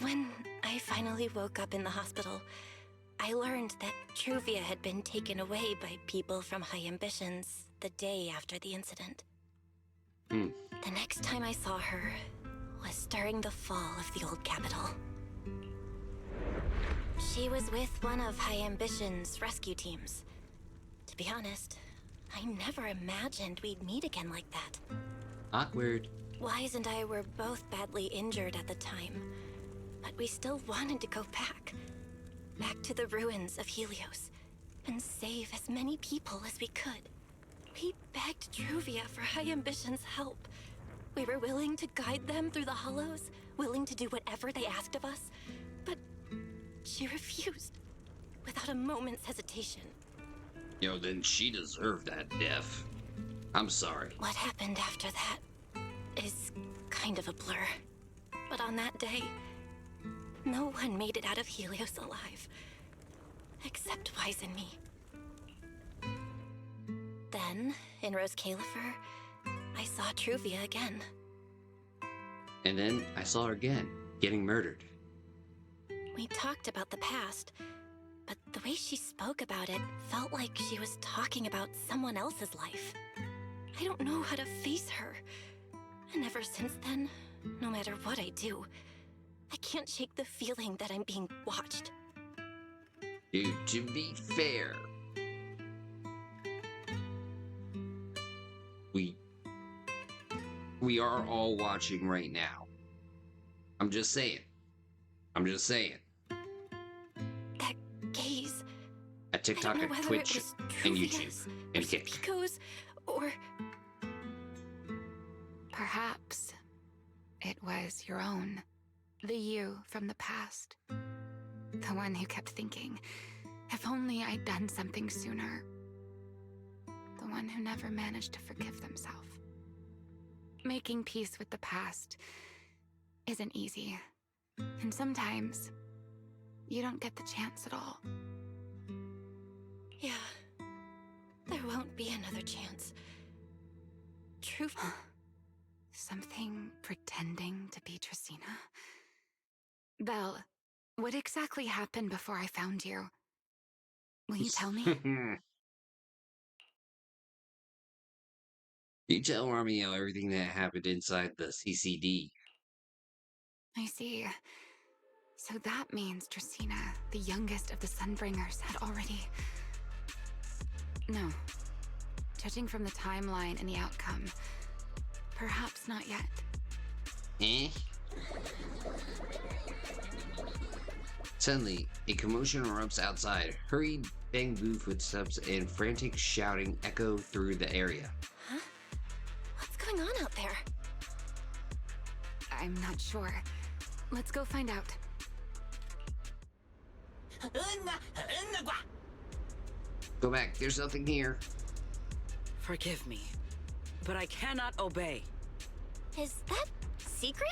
When I finally woke up in the hospital, I learned that Truvia had been taken away by people from High Ambitions the day after the incident. The next time I saw her was during the fall of the old capital. She was with one of High Ambitions' rescue teams. To be honest, I never imagined we'd meet again like that. Awkward. Wise and I were both badly injured at the time, but we still wanted to go back to the ruins of Helios, and save as many people as we could. We begged Truvia for High Ambitions' help. We were willing to guide them through the hollows, willing to do whatever they asked of us, but she refused, without a moment's hesitation. Yo, then she deserved that death. I'm sorry. What happened after that is kind of a blur. But on that day, no one made it out of Helios alive, except Wise and me. Then, in Rose Califer, I saw Truvia again. And then I saw her again, getting murdered. We talked about the past, but the way she spoke about it felt like she was talking about someone else's life. I don't know how to face her. And ever since then, no matter what I do, I can't shake the feeling that I'm being watched. Dude, to be fair, we are all watching right now. I'm just saying. That gaze. At TikTok, at Twitch, and YouTube, and Kick. Pico's, or perhaps it was your own. The you from the past. The one who kept thinking, if only I'd done something sooner. The one who never managed to forgive themselves. Making peace with the past isn't easy. And sometimes, you don't get the chance at all. Yeah, there won't be another chance. True. Something pretending to be Tracina? Belle, what exactly happened before I found you? Will you tell me? You tell Remielle everything that happened inside the CCD. I see. So that means Tracina, the youngest of the Sunbringers, had already... No. Judging from the timeline and the outcome, perhaps not yet. Eh? Suddenly, a commotion erupts outside. Hurried bamboo footsteps and frantic shouting echo through the area. Huh? What's going on out there? I'm not sure. Let's go find out. Go back, there's nothing here. Forgive me, but I cannot obey. Is that Sigrid?